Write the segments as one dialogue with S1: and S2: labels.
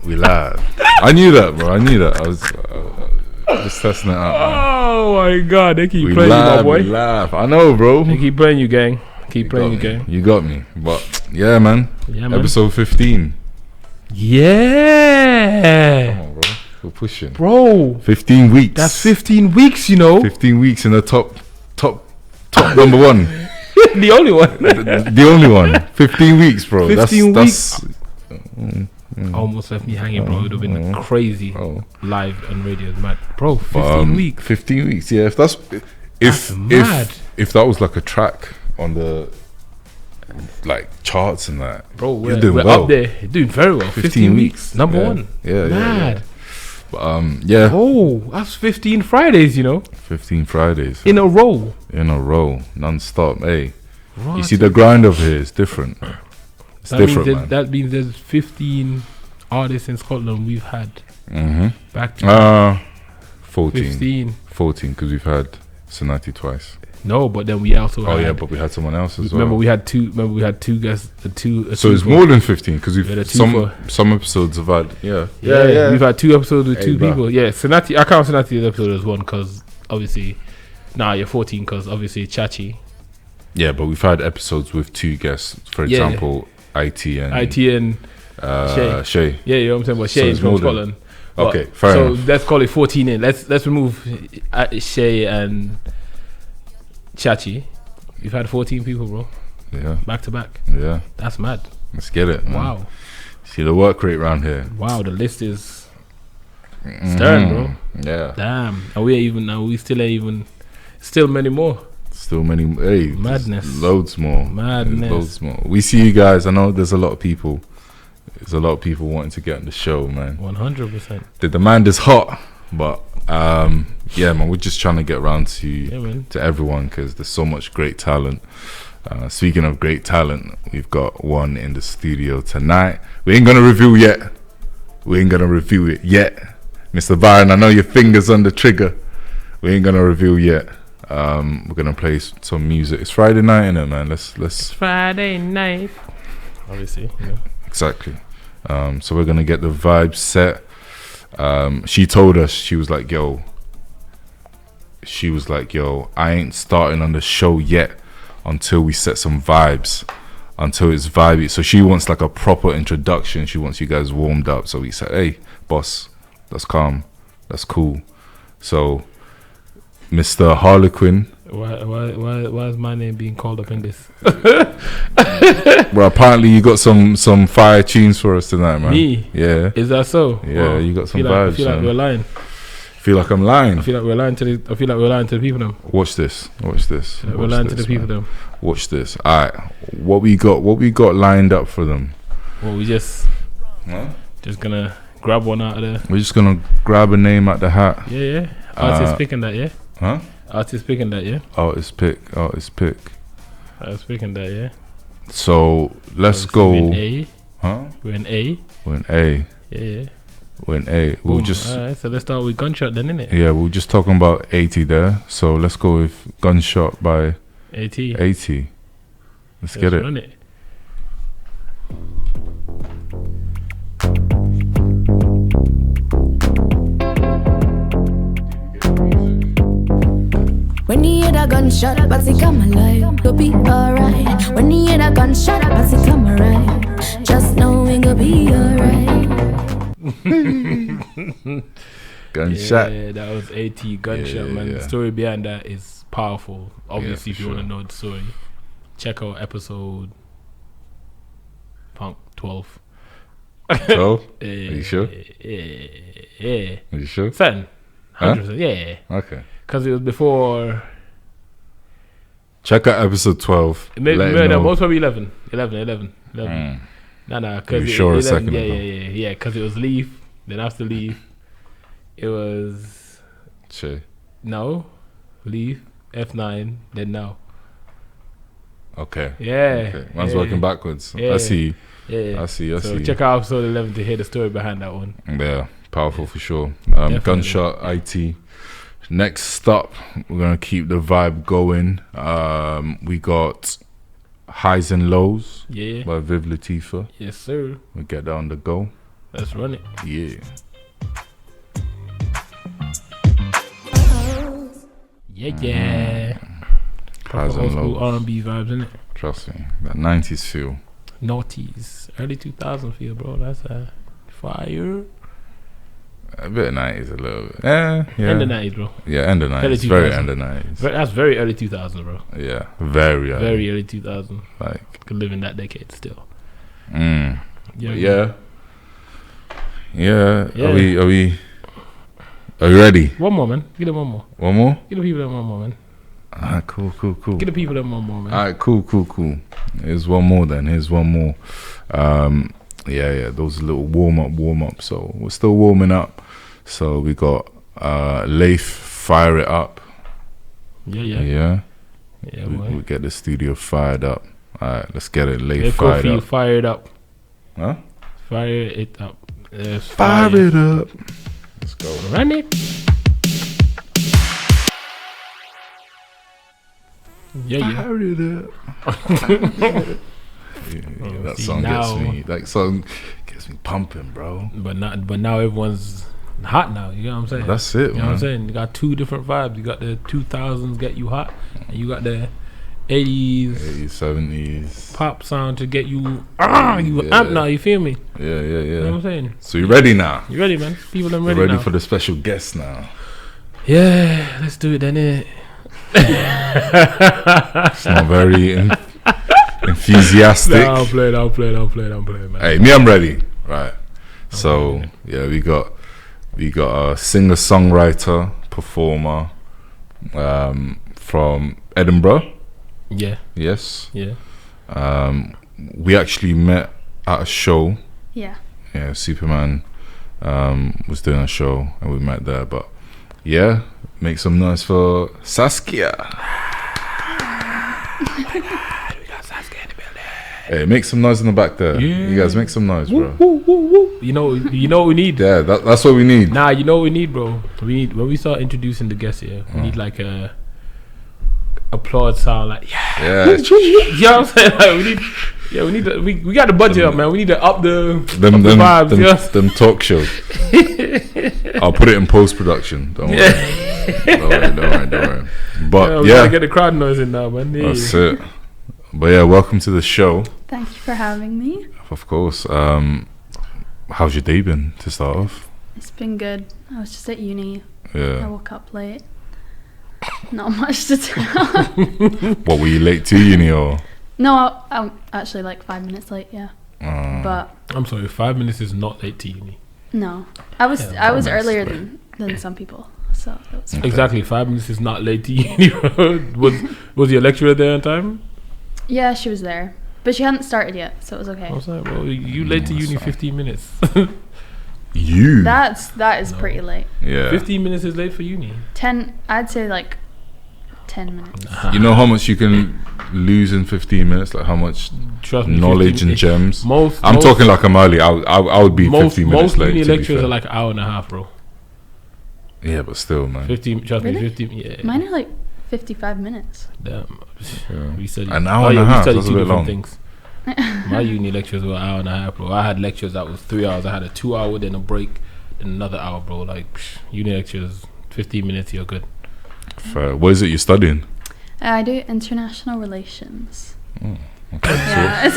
S1: We live. I knew that, bro. I knew that. I was just testing it out.
S2: Oh my god, they keep playing you, my boy.
S1: We live. I know, bro.
S2: They keep playing you, gang. Keep playing you, gang.
S1: You got me. But yeah, man. Episode 15.
S2: Yeah.
S1: Come on, bro. We're pushing.
S2: Bro.
S1: 15 weeks.
S2: That's 15 weeks, you know.
S1: 15 weeks in the top number one.
S2: The only one.
S1: the only one. 15 weeks, bro.
S2: 15
S1: weeks.
S2: Almost left me hanging, bro. It would have been crazy live and radio, mad, bro. 15 weeks.
S1: 15 weeks. Yeah, if that was like a track on the like charts and that,
S2: bro, we're
S1: well.
S2: up there, doing very well. 15 weeks, number one.
S1: Yeah,
S2: mad.
S1: Yeah. But yeah.
S2: Oh, that's 15 Fridays, you know.
S1: 15 Fridays
S2: in a row,
S1: non-stop. Hey, you see the grind over here is different. It's different, man.
S2: That means there's 15 artists in Scotland we've had. Back to
S1: 14 because we've had Sonati twice.
S2: No, but then we also had,
S1: but we had someone else as
S2: well. We had two guests, so
S1: it's more than 15 because we've had some episodes have had
S2: we've had 2 episodes with 2 people. Yeah, Sonati, I count Sonati's episode as one because obviously 14 because obviously Chachi.
S1: Yeah, but we've had episodes with 2 guests, for example, IT and Shay. Yeah,
S2: you know what I'm saying. But Shay is from Scotland.
S1: Okay, fair enough.
S2: So let's call it 14 in. Let's remove Shay and Chachi. You've had 14 people, bro.
S1: Yeah.
S2: Back to back.
S1: Yeah.
S2: That's mad.
S1: Let's get it, man.
S2: Wow.
S1: See the work rate around here.
S2: Wow, the list is stern, bro.
S1: Yeah.
S2: Damn. And we still ain't even. Still many more.
S1: Still many. Hey.
S2: Madness.
S1: Loads more.
S2: Madness.
S1: Loads more. We see you guys. I know there's a lot of people. There's a lot of people wanting to get on the show, man.
S2: 100%.
S1: The demand is hot, but yeah, man, we're just trying to get around to everyone because there's so much great talent. Speaking of great talent, we've got one in the studio tonight. We ain't gonna review it yet. Mr. Byron, I know your fingers on the trigger. We ain't gonna review yet. We're gonna play some music. It's Friday night, innit, man? Let's
S2: It's Friday night. Obviously, yeah.
S1: Exactly. So we're gonna get the vibe set. She told us, she was like, yo, I ain't starting on the show yet until we set some vibes, until it's vibey. So she wants like a proper introduction. She wants you guys warmed up. So we said, hey, boss, that's calm, that's cool. So Mr. Harlequin.
S2: Why is my name being called up in this?
S1: Well, apparently you got some fire tunes for us tonight, man.
S2: Me?
S1: Yeah.
S2: Is that so?
S1: Yeah,
S2: well,
S1: you got some vibes.
S2: I feel like we're lying.
S1: Feel like I'm lying.
S2: I feel like we're lying to the people now.
S1: Watch this.
S2: We're lying to the people now.
S1: Watch this. Alright. What we got lined up for them?
S2: Well, we just gonna grab one out of there.
S1: We're just gonna grab a name out the hat.
S2: Yeah. Artist picking that, yeah?
S1: Huh?
S2: Artist picking that, yeah?
S1: Artist pick.
S2: Artist picking that, yeah?
S1: So let's go.
S2: We're in A.
S1: Huh?
S2: We're in A. Yeah.
S1: We're in A. We'll just.
S2: Alright, so let's start with Gunshot then, innit?
S1: Yeah, we're just talking about 80 there. So let's go with Gunshot by
S2: 80.
S1: Let's get it.
S2: Run it.
S3: When you hear that gunshot, but it come alive, you'll be alright. When you hear that gunshot, but it come alive, just know it will be alright.
S1: Gunshot.
S2: Yeah, that was 80 Gunshot, man. The story behind that is powerful. Obviously, if you want to know the story, check out episode 12.
S1: 12? Are you sure?
S2: Yeah.
S1: Are you sure?
S2: 100%.
S1: Huh?
S2: Yeah.
S1: Okay.
S2: Because it was before.
S1: Check out episode 12.
S2: Most probably 11. 11. Nah.
S1: Are you sure
S2: 11,
S1: a second ago?
S2: Yeah, because it was Leaf. Then after Leaf, it was.
S1: Che.
S2: No. Leaf, F9, then now.
S1: Okay.
S2: Yeah.
S1: Okay. Man's working backwards.
S2: Yeah.
S1: I see.
S2: Yeah.
S1: I see.
S2: So check out episode 11 to hear the story behind that one.
S1: Yeah. Powerful for sure.
S2: Definitely.
S1: Gunshot IT. Next stop, we're gonna keep the vibe going. We got Highs and Lows
S2: Yeah.
S1: by Viv Latifah.
S2: Yes, sir.
S1: We'll get that on the go.
S2: Let's run it.
S1: Yeah.
S2: Yeah.
S1: Highs
S2: Old
S1: and
S2: school
S1: Lows.
S2: R&B vibes, isn't it?
S1: Trust me. That 90s feel.
S2: Noughties. Early 2000 feel, bro. That's fire.
S1: A bit of 90s, a little bit. Yeah.
S2: End of 90s, bro.
S1: Yeah, end of 90s.
S2: Early
S1: Very
S2: 2000s.
S1: end of 90s.
S2: That's very early 2000s, bro.
S1: Yeah. Very early.
S2: Very early 2000s.
S1: Like.
S2: Could live in that decade still.
S1: Yeah.
S2: Yeah.
S1: Yeah.
S2: Yeah.
S1: Are we ready?
S2: One more, man. Give them one more.
S1: One more?
S2: Give the people them one more, man.
S1: Alright, cool.
S2: Give the people them one more, man.
S1: Alright, cool. Here's one more then. Here's one more. Yeah, those little warm up. So we're still warming up. So we got Leif, Fire It Up.
S2: Yeah,
S1: we get the studio fired up. Alright, let's get it. Leif,
S2: Kofi,
S1: fired up.
S2: fire it up.
S1: Huh?
S2: Fire it up.
S1: Fire it up. Let's go.
S2: Run it. Yeah.
S1: Fire it up. Yeah, that
S2: see,
S1: song
S2: now-
S1: gets me. That song gets me pumping, bro.
S2: But now everyone's hot now. You know what I'm saying?
S1: That's it,
S2: You know what I'm saying? You got two different vibes. You got the 2000s get you hot, and you got the 80s
S1: 80s, 70s.
S2: pop sound to get you amp now. You feel me?
S1: Yeah.
S2: You know what I'm saying?
S1: So you ready now?
S2: You ready, man? People are
S1: We're
S2: ready
S1: ready
S2: now.
S1: for the special guest now.
S2: Yeah, let's do it then.
S1: It's not very enthusiastic.
S2: I'll play, man.
S1: Hey, me, I'm ready. Right. So yeah, we got a singer, songwriter, performer, from Edinburgh.
S2: Yeah.
S1: Yes.
S2: Yeah.
S1: We actually met at a show.
S3: Yeah.
S1: Yeah, Superman was doing a show and we met there. But yeah, make some noise for Szaskia. We got Szaskia in the building. Hey, make some noise in the back there.
S2: Yeah.
S1: You guys make some noise, bro.
S2: You know what we need.
S1: Yeah, that's what we need.
S2: Nah, you know what we need, bro. We need when we start introducing the guests here. We need like a applaud sound, like
S1: Yeah.
S2: you know what I'm saying? Like, we got the budget up, man. We need to up the vibes.
S1: Them talk shows. I'll put it in post production. Don't worry. Don't worry. But
S2: we gotta get the crowd noise in now, man. Yeah.
S1: that's it. But yeah, welcome to the show.
S3: Thank you for having me.
S1: Of course. How's your day been to start off?
S3: It's been good. I was just at uni. I
S1: Yeah.
S3: woke up late. Not much to tell.
S1: What, were you late to uni or?
S3: No, I'm actually like 5 minutes late. Yeah, but
S2: I'm sorry, 5 minutes is not late to uni.
S3: no, I was
S2: Yeah,
S3: I was
S1: that's
S3: earlier
S1: late.
S3: than some people. So that was
S1: Okay.
S2: Exactly, 5 minutes is not late to uni. was your lecturer there on time?
S3: yeah, she was there, but she hadn't started yet, so it was okay.
S2: I was like, well, you late to
S1: That's
S2: uni
S1: fine.
S2: 15 minutes.
S1: You?
S3: That is
S2: No.
S3: pretty late.
S1: Yeah.
S2: 15 minutes is late for uni.
S3: 10, I'd say like 10 minutes.
S1: You know how much you can lose in 15 minutes? Like how much
S2: Trust me,
S1: knowledge
S2: 15
S1: and gems?
S2: Most
S1: I'm talking like I'm early. I would be 15 minutes
S2: most
S1: late.
S2: uni
S1: to be
S2: lectures
S1: fair.
S2: are like an hour and a half, bro.
S1: Yeah, but still, man.
S2: 15, trust me,
S3: Really?
S2: 15, yeah.
S3: Mine are like 55 minutes.
S2: Damn.
S1: Yeah.
S2: We studied
S1: An hour and a
S2: we
S1: half,
S2: studied
S1: that's a
S2: two
S1: bit
S2: different
S1: long.
S2: things. My uni lectures were an hour and a half, bro. I had lectures that was 3 hours. I had a 2 hour, then a break, then another hour, bro. Like, uni lectures, 15 minutes, you're good.
S1: Fair. What is it you're studying?
S3: I do international relations.
S1: Okay.
S3: Yeah, it's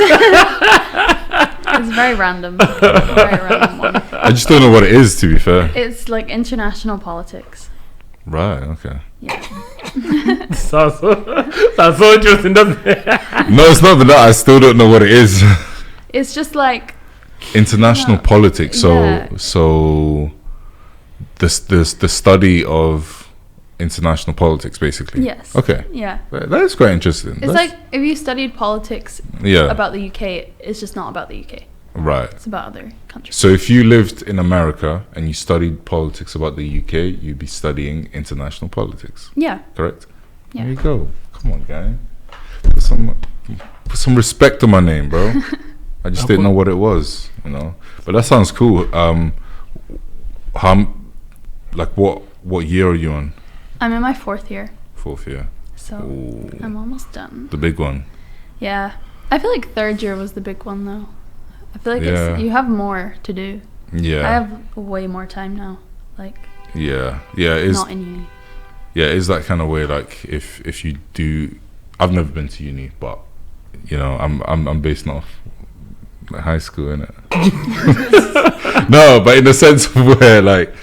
S3: very random. Very random one.
S1: I just don't know what it is, to be fair.
S3: It's like international politics.
S1: Right, okay.
S3: Yeah.
S2: sounds so interesting, doesn't it?
S1: No, it's not that. I still don't know what it is.
S3: It's just like
S1: International
S3: Yeah.
S1: politics. So,
S3: Yeah.
S1: so the study of international politics, basically.
S3: yes.
S1: Okay.
S3: Yeah.
S1: That is quite interesting.
S3: It's like if you studied politics
S1: yeah,
S3: about the UK, it's just not about the UK.
S1: right.
S3: It's about other countries.
S1: So if you lived in America and you studied politics about the UK, you'd be studying international politics,
S3: Yeah.
S1: correct?
S3: Yeah.
S1: There you go. Come on, guy. Put some respect on my name, bro. I just didn't know what it was, you know. But that sounds cool. What year are you on?
S3: I'm in my 4th year,
S1: Fourth year.
S3: so
S1: Ooh,
S3: I'm almost done.
S1: the big one.
S3: Yeah.
S4: I feel like third year was the big one though. I feel like you have more to do.
S1: Yeah.
S4: I have way more time now. Like
S1: it's
S4: not in uni.
S1: Yeah, it's that kind of way. Like if you do, I've never been to uni, but you know, I'm based off high school, innit? No, but in the sense of where like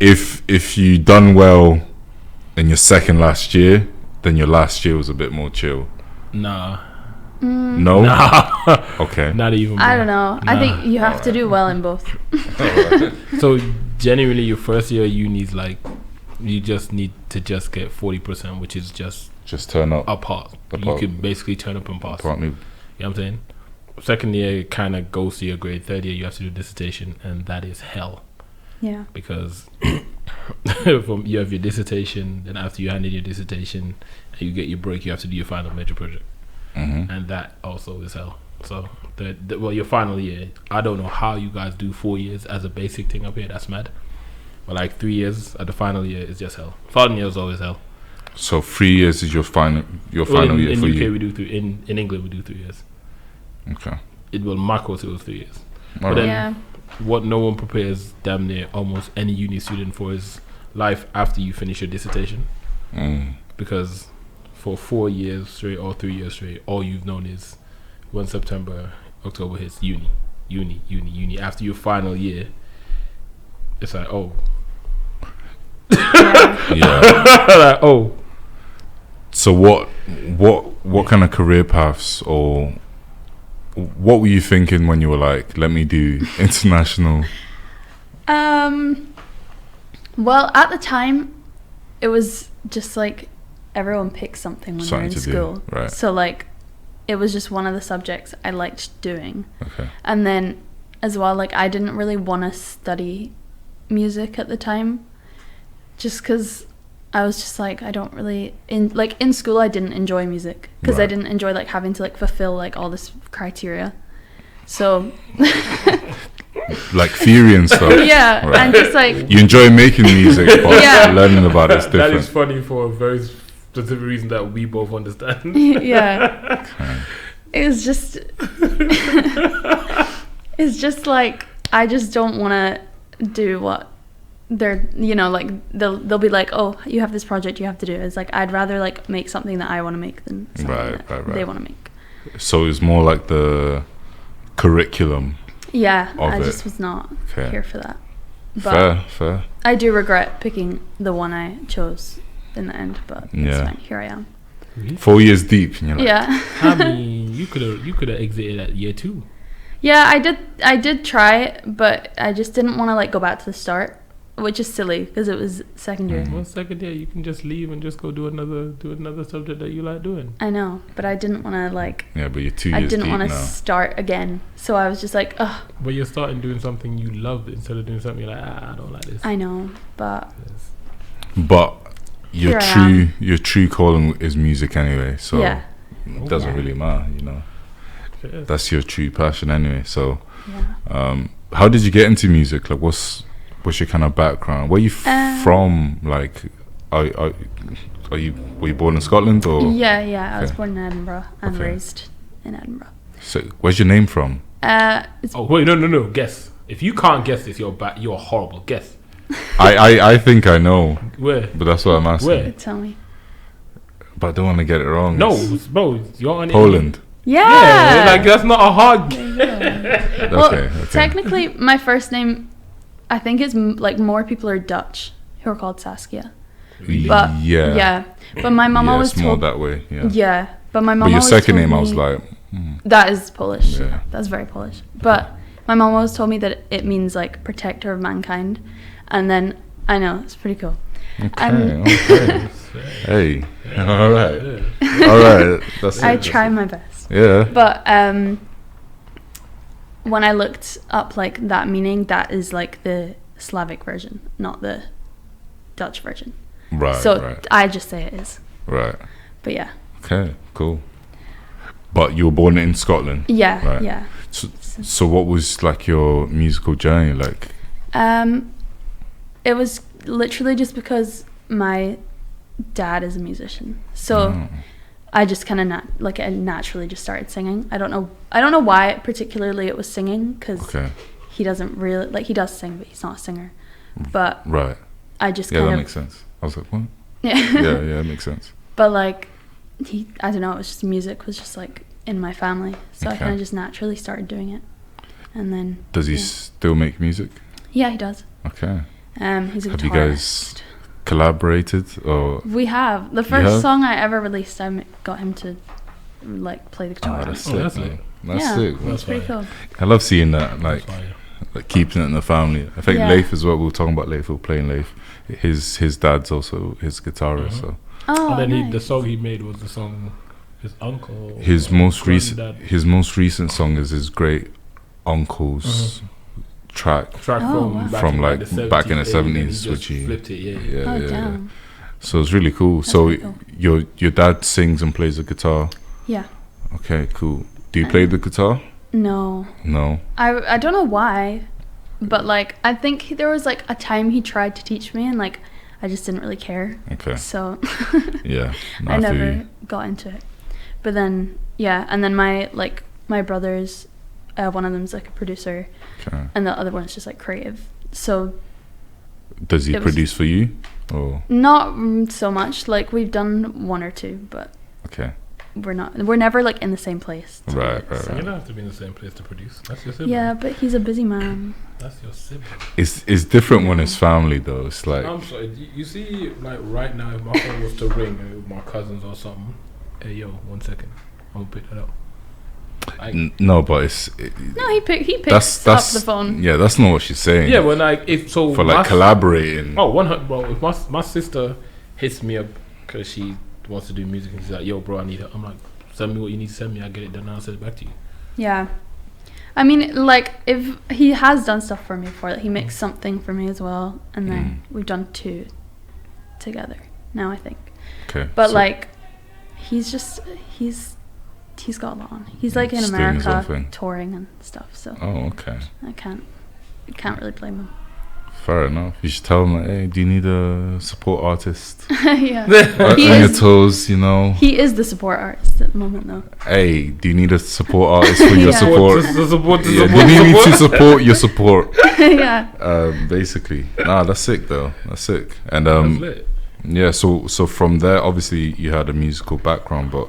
S1: if you done well in your second last year, then your last year was a bit more chill.
S2: Nah.
S1: No?
S2: Nah.
S1: Okay.
S2: Not even.
S4: I don't know. I think you have to do well in both.
S2: So genuinely, your first year of uni is like you just need to just get 40%, which is just
S1: turn up.
S2: Apart. You can basically turn up and pass.
S1: Apparently.
S2: You know what I'm saying? Second year kind of goes to your grade. Third year you have to do dissertation, and that is hell.
S4: Yeah.
S2: Because you have your dissertation, then after you hand in your dissertation and you get your break, you have to do your final major project.
S1: Mm-hmm.
S2: And that also is hell. So your final year, I don't know how you guys do 4 years as a basic thing up here. That's mad. But like 3 years at the final year is just hell. Final year is always hell.
S1: So 3 years is your final year for
S2: UK,
S1: you.
S2: we do in England we do 3 years.
S1: Okay.
S2: My course it was 3 years.
S1: All
S2: but
S1: right.
S2: then what no one prepares damn near almost any uni student for is life after you finish your dissertation. Because for 4 years straight or 3 years straight, all you've known is when September, October hits, uni. After your final year, it's like, oh.
S1: Yeah.
S2: Like, oh.
S1: So what kind of career paths, or what were you thinking when you were like, let me do international?
S4: Well, at the time, it was just like everyone picks something when they're in school.
S1: Right.
S4: So like, it was just one of the subjects I liked doing.
S1: Okay.
S4: And then as well, like I didn't really want to study music at the time, just because I was just like, I don't really in school I didn't enjoy music because I didn't enjoy like having to like fulfill like all this criteria. So
S1: like theory and stuff.
S4: Yeah, right. And just like
S1: you enjoy making music, but learning about it's different.
S2: That is funny for a very specific reason that we both understand.
S4: Yeah. Okay. It was just it's just like I just don't want to do what they're, you know, like they'll be like, oh, you have this project you have to do. It's like I'd rather like make something that I want to make than something that they want to make.
S1: So it's more like the curriculum.
S4: Yeah, I just was not here for that.
S1: But fair.
S4: I do regret picking the one I chose in the end, but it's fine. Here I am.
S1: 4 years deep. And you're like,
S4: yeah.
S2: I mean, you could have exited at year 2.
S4: Yeah, I did try, but I just didn't want to like go back to the start, which is silly because it was second year.
S2: Well, second year you can just leave and just go do another subject that you like doing.
S4: I know, but I didn't want to like.
S1: Yeah, but you're 2 years.
S4: I didn't want to
S1: now.
S4: start again, so I was just like, ugh.
S2: But you're starting doing something you love instead of doing something you're like, I don't like this.
S4: I know, but.
S1: But your true calling is music anyway, so it doesn't really matter, you know. That's your true passion anyway. So, how did you get into music? Like, what's your kind of background? Where are you from? Like, were you born in Scotland or?
S4: Yeah. I was born in Edinburgh and raised in Edinburgh.
S1: So, where's your name from?
S2: Wait, no. Guess. If you can't guess this, you're horrible. Guess.
S1: I think I know.
S2: Where?
S1: But that's what I'm asking.
S2: Where?
S4: Tell me.
S1: But I don't want to get it wrong.
S2: No, you're on
S1: Poland.
S4: Yeah,
S2: like that's not a hard.
S1: Okay.
S4: Technically, my first name, I think it's like more people are Dutch who are called Szaskia.
S1: But
S4: but my mom always
S1: it's more that way.
S4: Yeah, but my mom.
S1: But your
S4: always
S1: second
S4: told
S1: name,
S4: me,
S1: I was like,
S4: that is Polish.
S1: Yeah.
S4: That's very Polish. But my mom always told me that it means like protector of mankind, and then I know it's pretty cool.
S1: Okay. Hey, all right.
S4: I try my best.
S1: Yeah.
S4: But when I looked up like that meaning, that is like the Slavic version, not the Dutch version.
S1: Right.
S4: So I just say it is.
S1: Right.
S4: But yeah.
S1: Okay. Cool. But you were born in Scotland.
S4: Yeah.
S1: Right.
S4: Yeah.
S1: So what was like your musical journey like?
S4: It was literally just because my dad is a musician. So I just kind of I naturally just started singing. I don't know why particularly it was singing, because he doesn't really like, he does sing, but he's not a singer. But
S1: right,
S4: I just
S1: that makes sense. I was like, what?
S4: Yeah,
S1: yeah, it makes sense.
S4: But like I don't know, it was just, music was just like in my family, so I kind of just naturally started doing it. And then
S1: does he still make music?
S4: Yeah, he does.
S1: Okay.
S4: He's a guitarist.
S1: Have you guys collaborated, or
S4: we have? The first song I ever released, I got him to like play the guitar.
S1: That's sick. That's sick.
S4: That's pretty cool.
S1: I love seeing that, like keeping it in the family. I think Leif as well. We were talking about Leif. We were playing Leif. His dad's also his guitarist. So.
S2: Oh, and then the song he made was the song his uncle.
S1: His most recent song is his great uncle's track from like back in the 70s, which he flipped it. Yeah. So it's really cool. That's so cool. Your dad sings and plays the guitar.
S4: Yeah.
S1: Okay, cool. Do you play the guitar?
S4: No. I don't know why, but like I think there was like a time he tried to teach me, and like I just didn't really care. Okay. So I never got into it. But then and then my brothers, one of them's like a producer, and the other one's just like creative. So
S1: does he produce for you, or
S4: not so much? Like we've done one or two, but we're never like in the same place.
S1: Right.
S2: You don't have to be in the same place to produce. That's your sibling.
S4: Yeah, but he's a busy man.
S2: That's your sibling.
S1: It's different when it's family though. It's like,
S2: I'm sorry. You see, like right now, if my phone was to ring with my cousins or something, hey yo, 1 second, I'm gonna pick that up.
S1: No, but
S4: he picks up the phone.
S1: Yeah, that's not what she's saying.
S2: Yeah, when for
S1: like collaborating.
S2: Oh, well, if my sister hits me up because she wants to do music and she's like, yo, bro, I need help. I'm like, send me what you need to send me. I get it done. I'll send it back to you. Yeah,
S4: I mean, like if he has done stuff for me before, like, he makes something for me as well, and then we've done 2 together now, I think.
S1: Okay,
S4: but like he's got a lot on. He's like in America touring and stuff, so I can't really blame him.
S1: Fair enough. You should tell him, like, hey, do you need a support artist?
S4: Yeah.
S1: On your toes, you know.
S4: He is the support artist at the moment, though.
S1: Hey, do you need a support artist for your support?
S2: Do
S1: you need to support your support?
S4: Yeah.
S1: Basically. Nah, that's sick though. That's sick. And yeah, so from there, obviously you had a musical background, but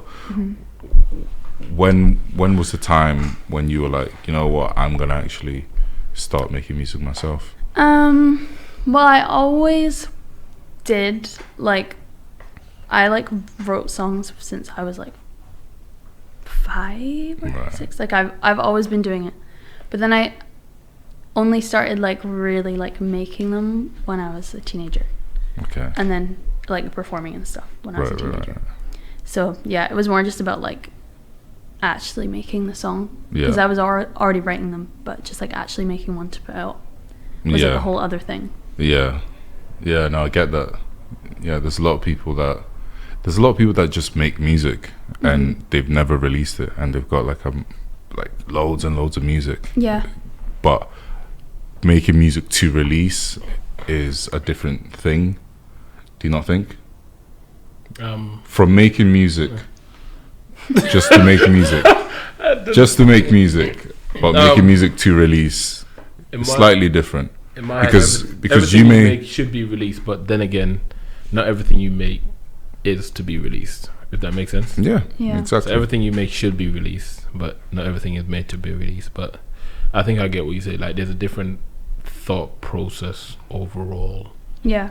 S1: when was the time when you were like, you know what, I'm gonna actually start making music myself?
S4: Well, I always did. Like, I like wrote songs since I was like 5 or 6. Like I've always been doing it, but then I only started like really like making them when I was a teenager. Okay. And then like performing and stuff when I was a teenager. Right. So yeah, it was more just about like actually making the song, because I was already writing them, but just like actually making one to put out was like a whole other thing. No, I get that. There's a lot of people that just make music and they've never released it, and they've got like loads and loads of music, but making music to release is a different thing. Do you not think? From making music just to make music but making music to release is slightly different, because you make
S2: should be released, but then again, not everything you make is to be released, if that makes sense.
S1: Yeah, exactly.
S2: So everything you make should be released, but not everything is made to be released. But I think I get what you say. Like, there's a different thought process overall.
S4: Yeah.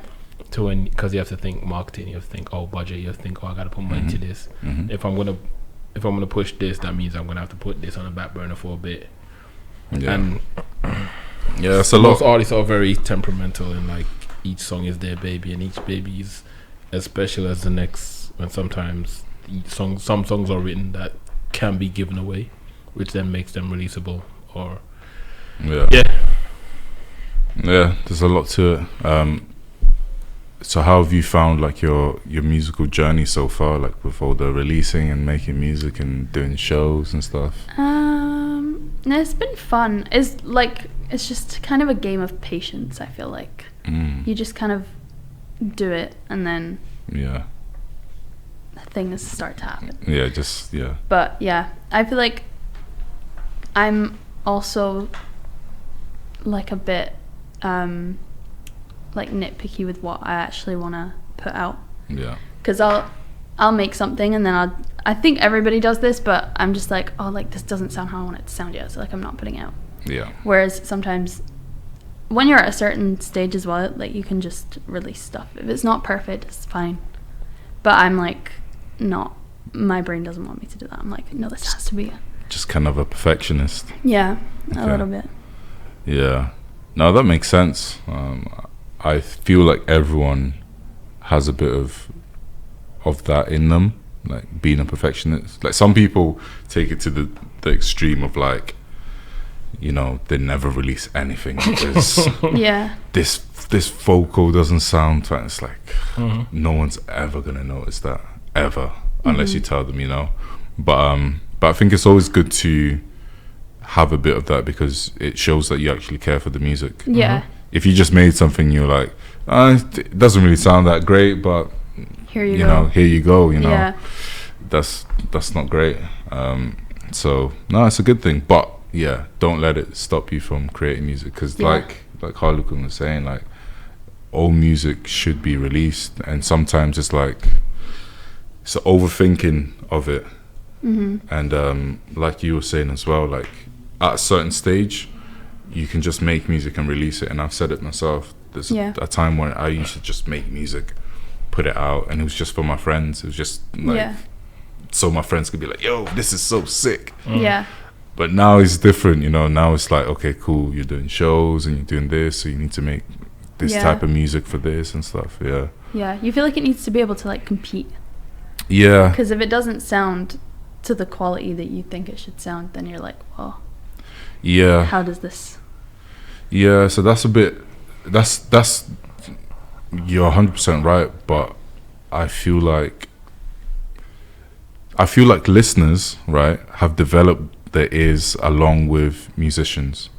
S2: To when, because you have to think marketing, you have to think budget, you have to think I gotta put money into this. If I'm gonna push this, that means I'm gonna have to put this on the back burner for a bit. And
S1: it's a lot.
S2: Most artists are very temperamental, and like each song is their baby, and each baby is as special as the next. And sometimes some songs are written that can be given away, which then makes them releasable. Or
S1: there's a lot to it. So how have you found like your musical journey so far, like with all the releasing and making music and doing shows and stuff?
S4: No, it's been fun. It's just kind of a game of patience, I feel like. You just kind of do it, and then things start to happen.
S1: Yeah, just yeah.
S4: But yeah, I feel like I'm also like a bit like nitpicky with what I actually want to put out.
S1: Yeah.
S4: Because I'll make something and then I think everybody does this, but I'm just like, oh, like this doesn't sound how I want it to sound yet, so like I'm not putting it out.
S1: Yeah.
S4: Whereas sometimes when you're at a certain stage as well, like you can just release stuff. If it's not perfect, it's fine. But I'm like, not, my brain doesn't want me to do that. I'm like, no, this has to be
S1: just kind of a perfectionist. Okay.
S4: A little bit.
S1: Yeah. No, that makes sense. I feel like everyone has a bit of that in them, like being a perfectionist. Like some people take it to the extreme of like, you know, they never release anything because
S4: Yeah.
S1: this vocal doesn't sound right. It's like no one's ever gonna notice that ever unless you tell them, you know. But I think it's always good to have a bit of that because it shows that you actually care for the music.
S4: Yeah.
S1: If you just made something, you're like, it doesn't really sound that great, but
S4: Here you
S1: you
S4: go.
S1: know, here you go. You know,
S4: Yeah.
S1: that's not great. So no, it's a good thing. But yeah, don't let it stop you from creating music because,
S4: Yeah.
S1: like Harlequin was saying, like all music should be released, and sometimes it's like it's an overthinking of it. And like you were saying as well, like at a certain stage, you can just make music and release it. And I've said it myself. There's a time when I used to just make music, put it out, and it was just for my friends. It was just like so my friends could be like, "Yo, this is so sick."
S4: Yeah.
S1: But now it's different, you know. Now it's like, okay, cool. You're doing shows and you're doing this, so you need to make this type of music for this and stuff. Yeah.
S4: Yeah. You feel like it needs to be able to like compete.
S1: Yeah.
S4: Because if it doesn't sound to the quality that you think it should sound, then you're like, well,
S1: Yeah.
S4: how does this?
S1: Yeah. So that's a bit. That's. You're 100% right, but I feel like listeners, right, have developed their ears along with musicians.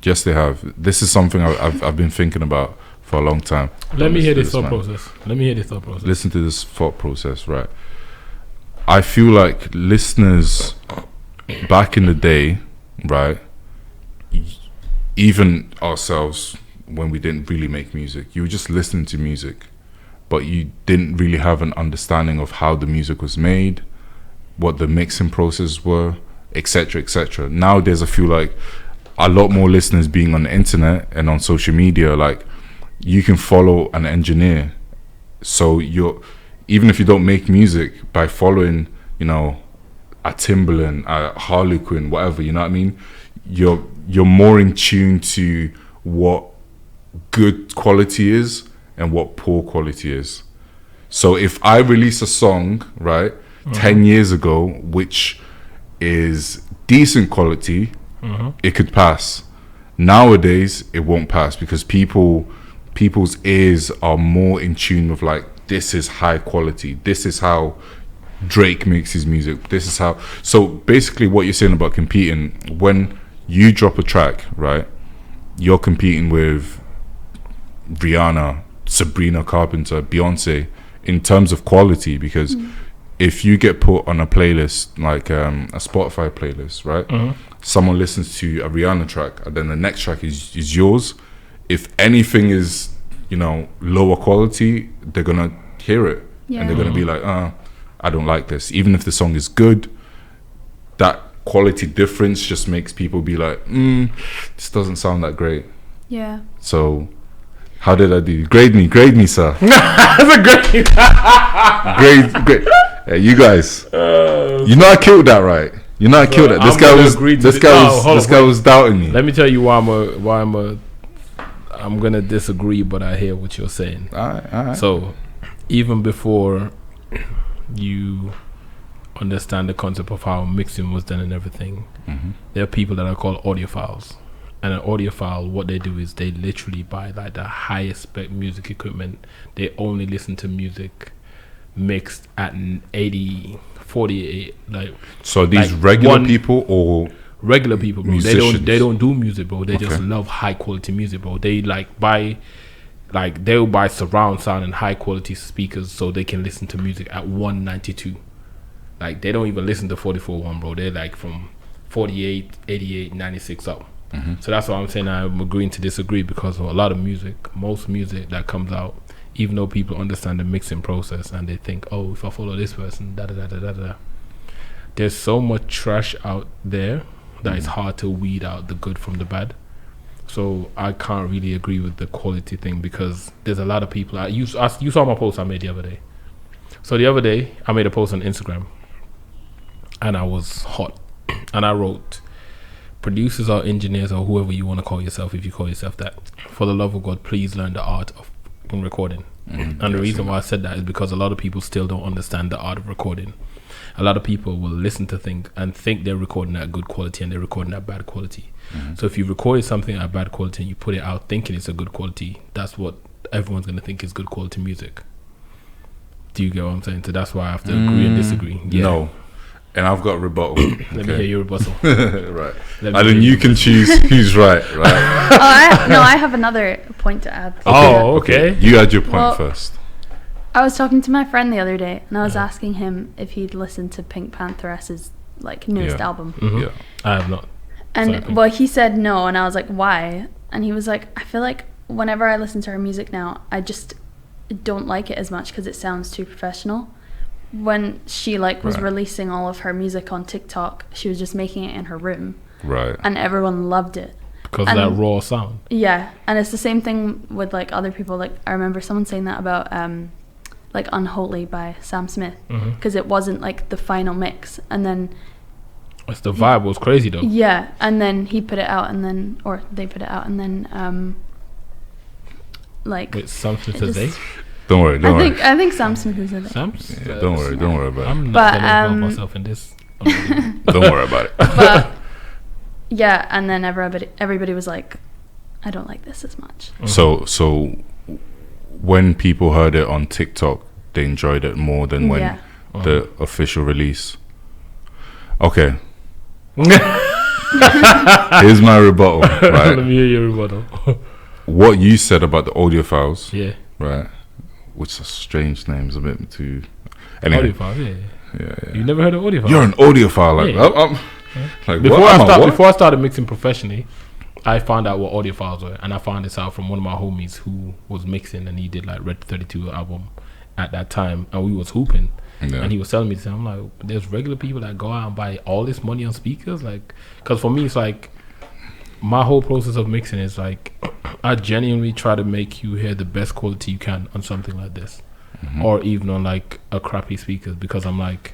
S1: Yes, they have. This is something I've been thinking about for a long time.
S2: Let me hear this
S1: man.
S2: thought process. Let me hear this thought process.
S1: Listen to this thought process, right? I feel like listeners back in the day, right, even ourselves, when we didn't really make music, you were just listening to music, but you didn't really have an understanding of how the music was made, what the mixing process were, etc., etc. Nowadays, I feel like a lot more listeners being on the internet and on social media, like you can follow an engineer. So you're, even if you don't make music, by following, you know, a Timbaland, a Harlequin, whatever, you know what I mean? You're more in tune to what good quality is and what poor quality is. So if I release a song, right, 10 years ago, which is decent quality, it could pass. Nowadays, it won't pass because people's ears are more in tune with like, this is high quality. This is how Drake makes his music. This is how. So basically, what you're saying about competing, when you drop a track, right, you're competing with Rihanna, Sabrina Carpenter, Beyonce in terms of quality, because if you get put on a playlist like a Spotify playlist, right, someone listens to a Rihanna track and then the next track is yours, if anything is, you know, lower quality, they're gonna hear it and they're gonna be like, I don't like this. Even if the song is good, that quality difference just makes people be like, this doesn't sound that great.
S4: Yeah.
S1: So how did I do? Grade me, sir.
S2: That's a great.
S1: Grade. Hey, you guys. You know I killed that, right? You know I killed that. This guy was doubting me.
S2: Let me tell you why I'm gonna disagree, but I hear what you're saying.
S1: All right.
S2: So even before you understand the concept of how mixing was done and everything, there are people that are called audiophiles. And an audiophile, what they do is they literally buy like the highest spec music equipment. They only listen to music mixed at 80, 48, like.
S1: So these
S2: like
S1: regular people or
S2: regular people, bro?
S1: Musicians.
S2: They don't do music, bro. They just
S1: Okay.
S2: love high quality music, bro. They like buy like they'll buy surround sound and high quality speakers so they can listen to music at 192. Like they don't even listen to 44.1, bro. They're like from 48, 88, 96 up. So that's why I'm saying I'm agreeing to disagree, because a lot of music, most music that comes out, even though people understand the mixing process and they think, oh, if I follow this person, da da da da da da, there's so much trash out there that it's hard to weed out the good from the bad. So I can't really agree with the quality thing, because there's a lot of people. You saw my post I made the other day. So the other day I made a post on Instagram and I was hot and I wrote, producers or engineers or whoever you want to call yourself, if you call yourself that, for the love of God, please learn the art of recording. And the reason why I said that is because a lot of people still don't understand the art of recording. A lot of people will listen to things and think they're recording at good quality and they're recording at bad quality. So if you recorded something at bad quality and you put it out thinking it's a good quality, that's what everyone's going to think is good quality music. Do you get what I'm saying? So that's why I have to agree and disagree.
S1: No. And I've got a rebuttal.
S2: Let me hear your rebuttal.
S1: Right. And then you can choose who's right, right?
S4: I have another point to add.
S2: Okay.
S1: You had your point first.
S4: I was talking to my friend the other day and I was asking him if he'd listened to Pink Pantheress's like newest album.
S1: Yeah.
S2: I have not.
S4: And he said no, and I was like, why? And he was like, I feel like whenever I listen to her music now, I just don't like it as much because it sounds too professional. When she was releasing all of her music on TikTok, she was just making it in her room.
S1: Right.
S4: And everyone loved it.
S2: Because of that raw sound.
S4: Yeah. And it's the same thing with like other people. Like I remember someone saying that about like Unholy by Sam Smith. Because it wasn't like the final mix. And then
S2: the vibe was crazy though.
S4: Yeah. And then he put it out or they put it out and then
S2: Wait, Sam Smith today?
S1: Don't worry.
S4: I think Sam Smith is in it.
S1: Yeah, don't worry about it.
S2: I'm not gonna involve myself in this.
S1: Don't worry about it.
S4: But yeah, and then everybody was like, I don't like this as much.
S1: So when people heard it on TikTok, they enjoyed it more than when the official release. Okay. Here's my rebuttal. Right?
S2: Let me hear your rebuttal.
S1: What you said about the audiophiles.
S2: Yeah.
S1: Right. Which are strange names, a bit too. Anyway.
S2: Audiophile, yeah. You never heard of audiophile?
S1: You're an audiophile,
S2: Before I started mixing professionally, I found out what audiophiles were, and I found this out from one of my homies who was mixing, and he did like Red 32 album at that time, and we was hooping, and he was telling me this. I'm like, there's regular people that go out and buy all this money on speakers, like, because for me it's like my whole process of mixing is like I genuinely try to make you hear the best quality you can on something like this, or even on like a crappy speaker, because I'm like,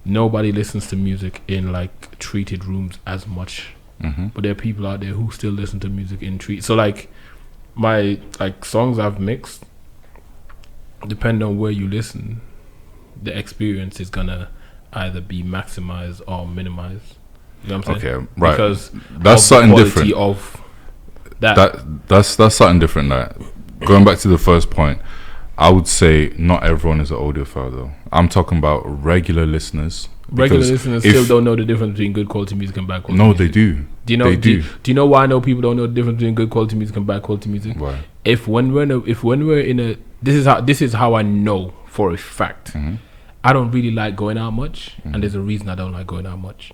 S2: nobody listens to music in like treated rooms as much, but there are people out there who still listen to music in so like my like songs I've mixed, depending on where you listen, the experience is gonna either be maximized or minimized. You know what I'm saying?
S1: Okay, right.
S2: Because
S1: that's something different.
S2: Of that's
S1: something different. That going back to the first point, I would say not everyone is an audiophile though. I'm talking about regular listeners.
S2: Regular listeners still don't know the difference between good quality music and bad quality.
S1: No,
S2: music.
S1: they do.
S2: Do you know? Do you know why I know people don't know the difference between good quality music and bad quality music?
S1: Why?
S2: If when we're in a this is how I know for a fact. I don't really like going out much, and there's a reason I don't like going out much.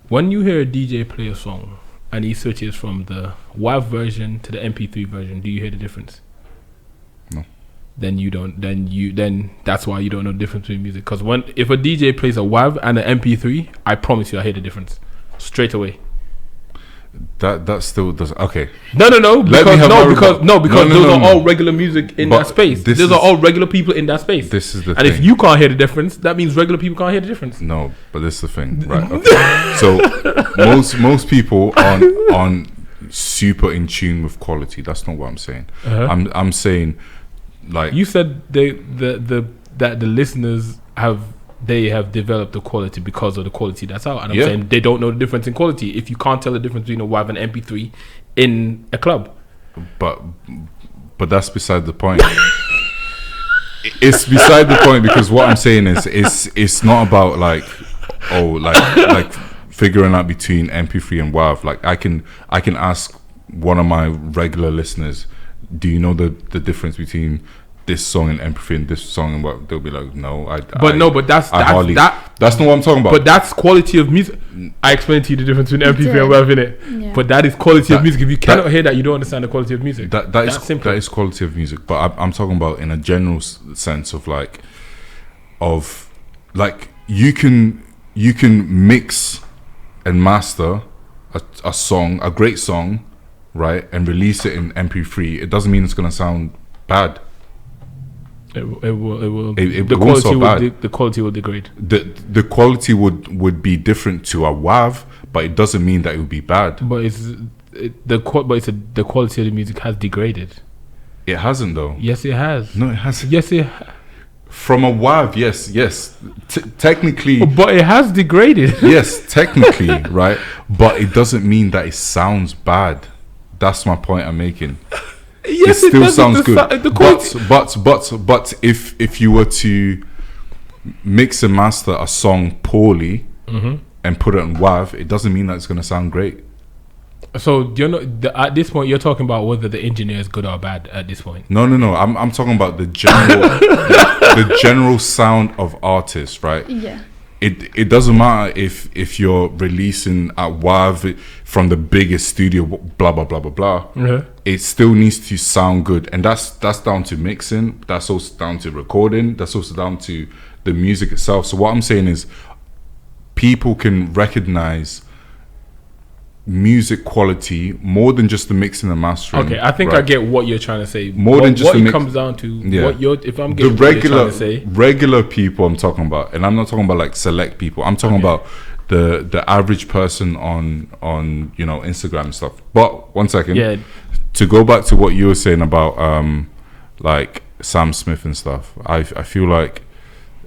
S2: When you hear a DJ play a song and he switches from the WAV version to the MP3 version, do you hear the difference?
S1: No.
S2: Then you don't. Then that's why you don't know the difference between music. Because if a DJ plays a WAV and an MP3, I promise you, I hear the difference straight away.
S1: That still does. Okay.
S2: No. Because those are all regular music in that space. Those are all regular people in that space.
S1: This is the
S2: thing. And if you can't hear the difference, that means regular people can't hear the difference.
S1: No, but this is the thing, right? Okay. So most people aren't super in tune with quality. That's not what I'm saying. I'm saying, like
S2: you said, that the listeners have developed the quality because of the quality that's out, and I'm saying they don't know the difference in quality if you can't tell the difference between a WAV and MP3 in a club.
S1: But that's beside the point. It's beside the point, because what I'm saying is it's not about like figuring out between MP3 and WAV. Like I can ask one of my regular listeners, do you know the difference between this song and empathy and this song and what? They'll be like, no,
S2: but that's
S1: hardly,
S2: that.
S1: That's not what I'm talking about.
S2: But that's quality of music. I explained to you the difference between MP3 and WAV, innit?
S4: Yeah.
S2: But that is quality of music. If you cannot hear that, you don't understand the quality of music.
S1: That's simple. That is quality of music. But I'm talking about in a general sense of like you can mix and master a song, a great song, right, and release it in MP3. It doesn't mean it's gonna sound bad.
S2: It will.
S1: The
S2: quality will degrade.
S1: The quality would be different to a WAV, but it doesn't mean that it would be bad.
S2: But the quality of the music has degraded.
S1: It hasn't though.
S2: Yes, it has.
S1: No, it hasn't.
S2: Yes, it.
S1: From a WAV, yes. Technically,
S2: but it has degraded.
S1: Yes, technically, right. But it doesn't mean that it sounds bad. That's my point I'm making.
S2: Yes,
S1: it still sounds good. But if you were to mix and master a song poorly and put it on WAV, it doesn't mean that it's going to sound great.
S2: So at this point, you're talking about whether the engineer is good or bad. At this point,
S1: no. I'm talking about the general, the general sound of artists, right?
S4: Yeah.
S1: It doesn't matter if you're releasing at WAV from the biggest studio, blah blah blah blah blah.
S2: Yeah.
S1: It still needs to sound good, and that's down to mixing. That's also down to recording. That's also down to the music itself. So what I'm saying is, people can recognize music quality more than just the mixing and mastering.
S2: Okay, I think
S1: right?
S2: I get what you're trying to say.
S1: More than just
S2: what it comes down to.
S1: Yeah.
S2: If I'm getting
S1: the regular
S2: what you're trying to say.
S1: regular people I'm talking about, and I'm not talking about like select people. I'm talking about the average person on Instagram and stuff. But 1 second.
S2: Yeah.
S1: To go back to what you were saying about like Sam Smith and stuff, I feel like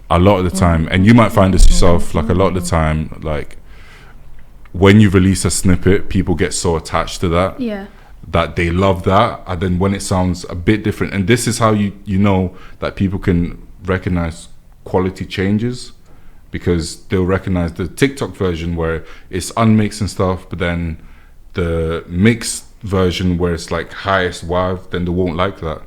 S1: a lot of the time, and you might find this yourself, like a lot of the time, like when you release a snippet, people get so attached to that that they love that, and then when it sounds a bit different, and this is how you know that people can recognize quality changes, because they'll recognize the TikTok version where it's unmixed and stuff, but then the mixed version where it's like highest WAV, then they won't like that.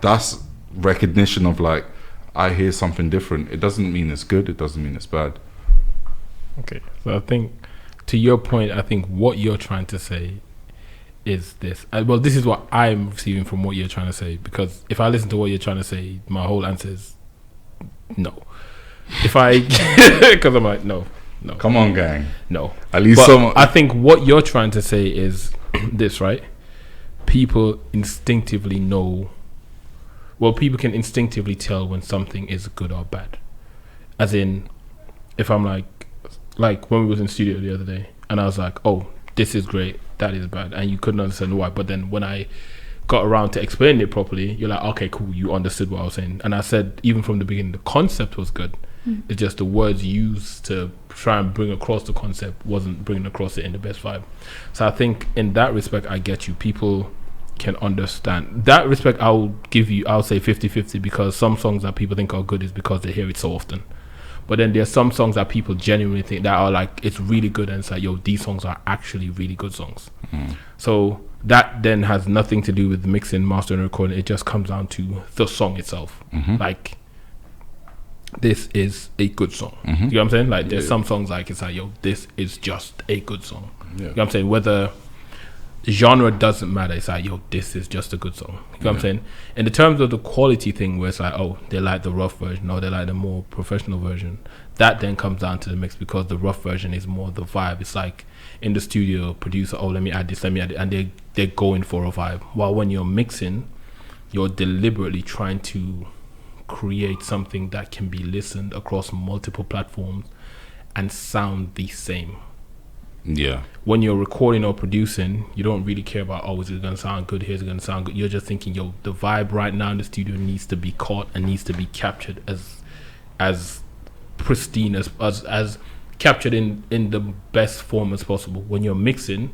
S1: That's recognition of like, I hear something different. It doesn't mean it's good, it doesn't mean it's bad.
S2: Okay, so I think to your point, I think what you're trying to say is this. This is what I'm receiving from what you're trying to say, because if I listen to what you're trying to say, my whole answer is no. Because I'm like, no.
S1: Come on, gang.
S2: No.
S1: At least
S2: I think what you're trying to say is this, right? People instinctively know. Well, people can instinctively tell when something is good or bad. As in, if I'm like when we was in studio the other day, and I was like, oh, this is great, that is bad, and you couldn't understand why. But then when I got around to explaining it properly, you're like, okay, cool, you understood what I was saying. And I said, even from the beginning, the concept was good. It's just the words used to try and bring across the concept wasn't bringing across it in the best vibe. So I think in that respect, I get you. People can understand. That respect, I'll say 50-50, because some songs that people think are good is because they hear it so often. But then there's some songs that people genuinely think that are like, it's really good, and it's like, yo, these songs are actually really good songs. So that then has nothing to do with mixing, mastering, and recording. It just comes down to the song itself. Like, this is a good song. You know what I'm saying? Like, there's some songs like, it's like, yo, this is just a good song. You know what I'm saying? Whether genre doesn't matter. It's like, yo, this is just a good song. You know what I'm saying? In the terms of the quality thing, where it's like, oh, they like the rough version, or they like the more professional version, that then comes down to the mix, because the rough version is more the vibe. It's like in the studio, producer, oh, let me add this, and they're going for a vibe. While when you're mixing, you're deliberately trying to create something that can be listened across multiple platforms and sound the same.
S1: Yeah.
S2: When you're recording or producing, you don't really care about, oh, is it going to sound good? Here's it going to sound good. You're just thinking, yo, the vibe right now in the studio needs to be caught and needs to be captured as pristine, as captured in the best form as possible. When you're mixing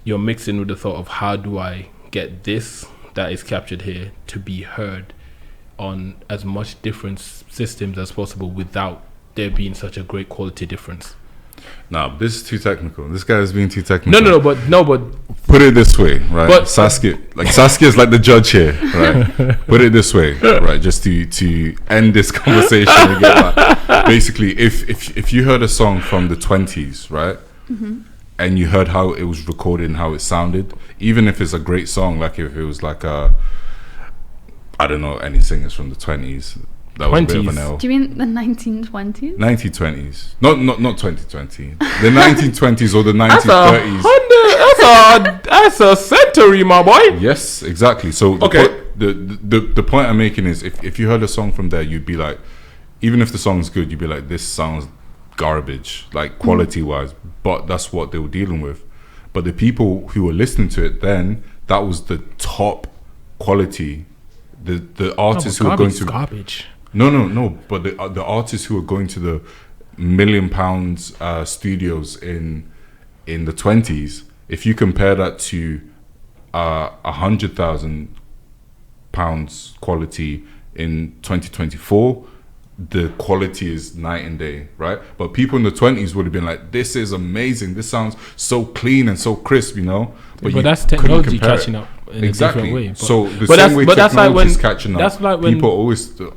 S2: with the thought of, how do I get this that is captured here to be heard on as much different systems as possible without there being such a great quality difference.
S1: Nah, this is too technical. This guy is being too technical.
S2: No, but
S1: Put it this way, right?
S2: But-
S1: Saskia is like the judge here, right? Put it this way, right? Just to end this conversation. And get that. Basically, if you heard a song from the 20s, right? And you heard how it was recorded and how it sounded, even if it's a great song, like if it was like I don't know any singers from the 20s. That was a bit of an
S2: 20s.
S1: L.
S4: Do you mean the 1920s?
S1: 1920s. Not 2020. The 1920s or the 1930s.
S2: That's a century, my boy.
S1: Yes, exactly. So
S2: Okay.
S1: the point I'm making is if you heard a song from there, you'd be like, even if the song's good, you'd be like, this sounds garbage, like quality wise. But that's what they were dealing with. But the people who were listening to it then, that was the top quality. The artists who were going to
S2: garbage.
S1: No. But the artists who were going to the £1 million studios in the 20s, if you compare that to £100,000 quality in 2024, the quality is night and day, right? But people in the 20s would have been like, "This is amazing. This sounds so clean and so crisp," you know.
S2: But
S1: you
S2: that's
S1: couldn't
S2: technology
S1: compare
S2: catching
S1: it.
S2: up in
S1: Exactly.
S2: a different way.
S1: So the
S2: but
S1: same way
S2: that's like
S1: technology is
S2: when
S1: catching up,
S2: that's like when
S1: people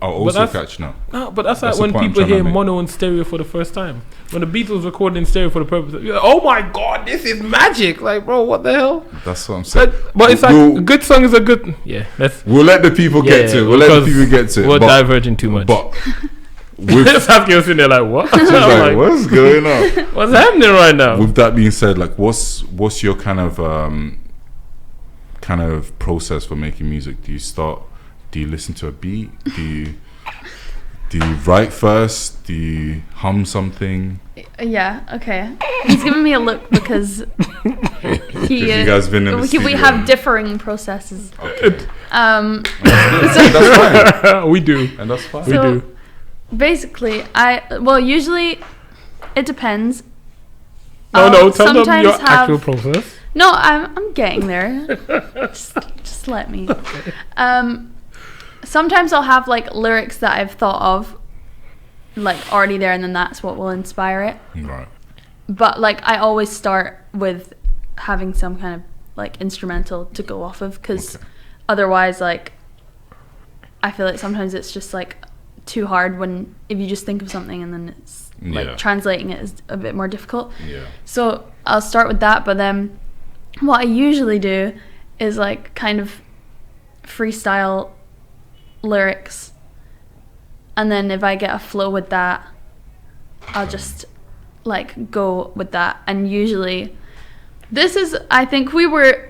S1: are also catching up.
S2: No, but that's like
S1: That's the
S2: when
S1: point I'm
S2: people
S1: trying to
S2: hear
S1: make.
S2: mono and stereo for the first time. When the Beatles recorded in stereo for the purpose of, you're like, oh my god, this is magic! Like, bro, what the hell?
S1: That's what I'm saying.
S2: But it's like a good song is a good. Yeah,
S1: We'll let the people get to it. We'll let the people get to it.
S2: We're
S1: But-
S2: diverging too much.
S1: But with,
S2: Saskia was sitting there like, what?
S1: she's
S2: I'm
S1: like,
S2: like,
S1: what's going on?
S2: what's happening right now?
S1: With that being said, like, what's your kind of process for making music? Do you listen to a beat? Do you write first? Do you hum something?
S4: Yeah, okay. He's giving me a look because
S1: You guys been in the
S4: we
S1: studio.
S4: have differing processes.
S1: Okay.
S4: That's
S1: fine.
S2: We do.
S1: And that's fine.
S2: We
S4: So-
S2: do.
S4: basically, usually it depends.
S2: No,
S4: I'll
S2: tell them
S4: sometimes
S2: your
S4: have-
S2: actual process.
S4: No, I'm getting there. just let me. Sometimes I'll have like lyrics that I've thought of, like already there, and then that's what will inspire it.
S1: Right.
S4: But like I always start with having some kind of like instrumental to go off of, because otherwise, like, I feel like sometimes it's just like too hard when if you just think of something and then it's like translating it is a bit more difficult.
S1: Yeah.
S4: So I'll start with that, but then what I usually do is like kind of freestyle lyrics, and then if I get a flow with that, I'll just like go with that. And usually this is, I think we were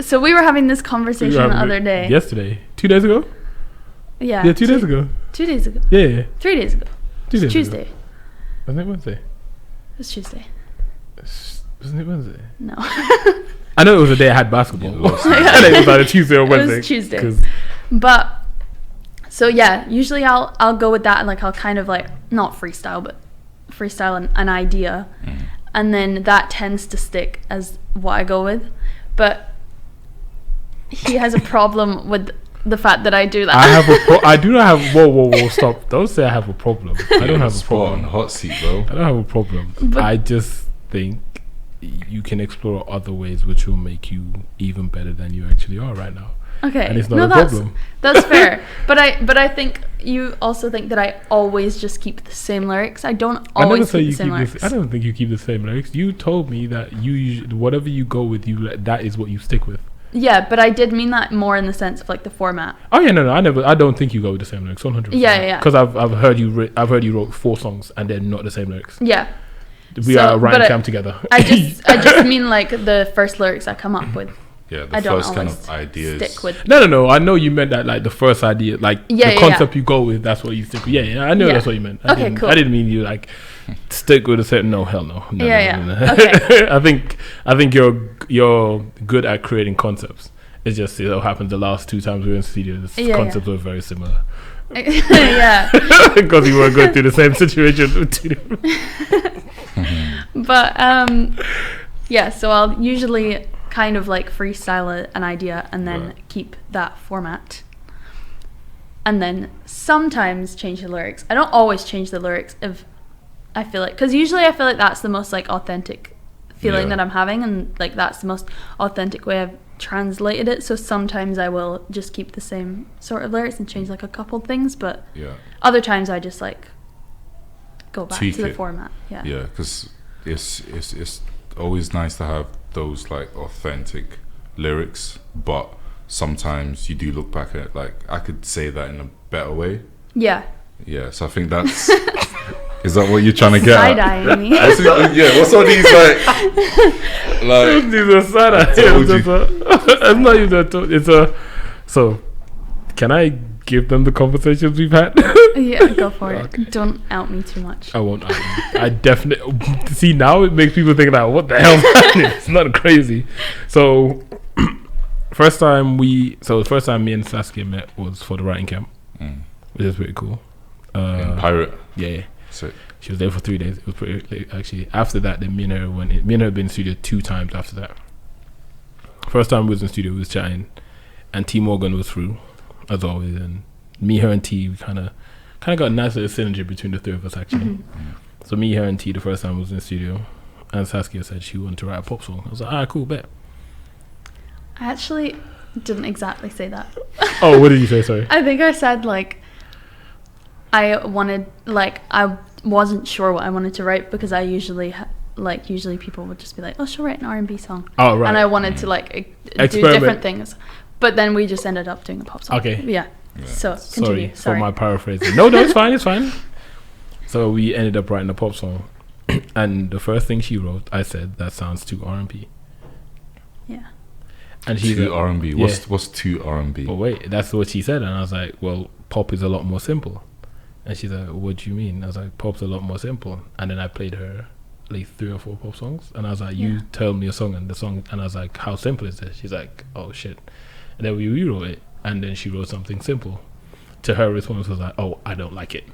S4: having this conversation the other day.
S2: Yesterday. 2 days ago?
S4: Yeah.
S2: Yeah, 2 days ago.
S4: 2 days ago.
S2: Yeah.
S4: 3 days ago.
S2: 2 days
S4: Tuesday.
S2: ago. Wasn't it Wednesday?
S4: It was Tuesday.
S2: Wasn't it Wednesday?
S4: No.
S2: I know it was the day I had basketball.
S1: Yeah,
S2: I think it was either Tuesday or Wednesday.
S4: It was Tuesday.
S2: 'cause-
S4: But so yeah, usually I'll go with that, and like I'll kind of like not freestyle, but freestyle an idea, and then that tends to stick as what I go with. But he has a problem with the fact that I do that.
S2: I do not have. Whoa! Stop! Don't say I have a problem. I don't have a
S1: Spot on,
S2: problem.
S1: hot seat, bro.
S2: I don't have a problem.
S4: But-
S2: I just think you can explore other ways which will make you even better than you actually are right now.
S4: Okay,
S2: And it's not
S4: no,
S2: a
S4: that's
S2: problem.
S4: that's fair. But I think you also think that I always just keep the same lyrics. I don't
S2: I never
S4: always
S2: say
S4: keep
S2: you
S4: the same
S2: keep
S4: lyrics.
S2: this. I don't think you keep the same lyrics. You told me that you usually, whatever you go with, that is what you stick with.
S4: Yeah, but I did mean that more in the sense of like the format.
S2: Oh yeah, no, I don't think you go with the same lyrics. 100%.
S4: Yeah.
S2: Because I've heard you wrote 4 songs and they're not the same lyrics.
S4: Yeah.
S2: We
S4: So,
S2: are a rhyme
S4: but
S2: camp together.
S4: I just mean like the first lyrics I come up with.
S1: Yeah, the
S4: I don't
S1: first kind
S4: always
S1: of ideas.
S4: stick with.
S2: No. I know you meant that like the first idea, like
S4: Yeah,
S2: the
S4: yeah,
S2: concept you go with. That's what you stick with. Yeah. I know
S4: Yeah.
S2: that's what you meant.
S4: Okay, cool.
S2: I didn't mean you like stick with a certain. No, hell no. No,
S4: Yeah,
S2: no.
S4: okay.
S2: I think you're good at creating concepts. It just so happens the last 2 times we were in the studio, the
S4: Yeah,
S2: concepts were very similar.
S4: Yeah.
S2: Because we were going through the same situation with 2 different.
S4: But yeah, so I'll usually kind of like freestyle an idea and then keep that format. And then sometimes change the lyrics. I don't always change the lyrics if I feel like, because usually I feel like that's the most like authentic feeling
S1: Yeah.
S4: that I'm having, and like that's the most authentic way I've translated it. So sometimes I will just keep the same sort of lyrics and change like a couple things, but
S1: Yeah.
S4: other times I just like go back
S1: Tweak
S4: to the
S1: it.
S4: format. Yeah.
S1: Yeah, because it's always nice to have those like authentic lyrics, but sometimes you do look back at it like I could say that in a better way.
S4: Yeah.
S1: Yeah, so I think that's is that what you're trying to get
S4: Side
S1: at?
S4: eyeing me.
S1: I think, yeah, what's all these like
S2: These are sad.
S1: I told you.
S2: It's not even that. It's a. So, can I give them the conversations we've had?
S4: Yeah, go for
S2: Okay.
S4: it. Don't out me too much.
S2: I won't. I definitely see now. It makes people think like, what the hell? It's not crazy. So, the first time me and Szaskia met was for the writing camp, which is pretty cool.
S1: in Pirate.
S2: Yeah.
S1: So
S2: She was there for 3 days. It was pretty late, actually. After that, then me and her went in. Me and her had been in studio 2 times after that. First time we was in studio, we was chatting, and T Morgan was through, as always. And me, her, and T, we kind of got a nice little synergy between the 3 of us, actually. So me, her, and T, the first time we was in the studio, and Szaskia said she wanted to write a pop song. I was like, alright, cool, bet.
S4: I actually didn't exactly say that.
S2: Oh, what did you say? Sorry.
S4: I think I said like I wasn't sure what I wanted to write, because I usually usually people would just be like, oh, she'll write an R&B song.
S2: Oh, right.
S4: And I wanted to like do
S2: Experiment.
S4: different things, but then we just ended up doing a pop song.
S2: Okay.
S4: Yeah. So continue.
S2: For my paraphrasing. No, it's fine. It's fine. So we ended up writing a pop song, and the first thing she wrote, I said, that sounds too R&B.
S4: Yeah.
S2: And she's
S1: too
S2: like,
S1: R&B.
S2: yeah.
S1: What's too R&B?
S2: But wait, that's what she said, and I was like, well, pop is a lot more simple. And she's like, what do you mean? I was like, pop's a lot more simple. And then I played her like 3 or 4 pop songs, and I was like, you tell me a song, and I was like, how simple is this? She's like, oh shit. And then we rewrote it, and then she wrote something simple. To her response was like, oh, I don't like it.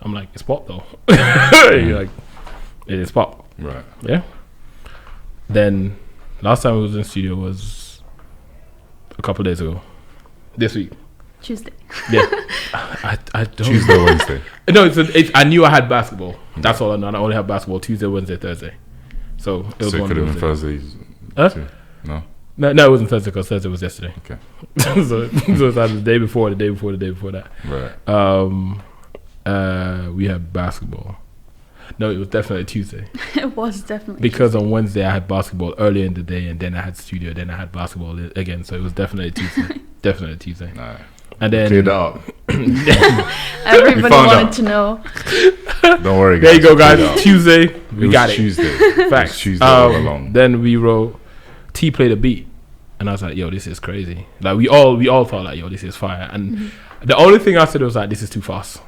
S2: I'm like, it's pop though. You're like, it is pop.
S1: Right.
S2: Yeah. Then last time I was in studio was a couple of days ago. This week.
S4: Tuesday.
S2: Yeah. I don't.
S1: Tuesday, Wednesday.
S2: No, I knew I had basketball. That's all I know. I only have basketball Tuesday, Wednesday, Thursday. So it was
S1: So it
S2: one
S1: could have been
S2: Wednesday.
S1: Thursdays.
S2: Huh?
S1: too. No.
S2: No, it wasn't Thursday, because Thursday was yesterday.
S1: Okay.
S2: so it's either the day before, the day before, the day before that.
S1: Right.
S2: We had basketball. No, it was definitely Tuesday.
S4: It was definitely
S2: Because on Wednesday I had basketball earlier in the day, and then I had studio, then I had basketball again. So it was definitely Tuesday. Definitely Tuesday.
S1: Nah.
S2: And then
S1: Clear that up.
S4: everybody
S1: found
S4: wanted
S1: out.
S4: to know.
S1: Don't worry, guys.
S2: there you go,
S1: Clear that
S2: guys.
S1: up.
S2: Tuesday,
S1: It
S2: we
S1: was
S2: got it.
S1: Tuesday.
S2: Facts.
S1: It was Tuesday all along.
S2: Then we wrote. T played a beat, and I was like, "Yo, this is crazy." Like we all thought like, "Yo, this is fire." And the only thing I said was like, "This is too fast."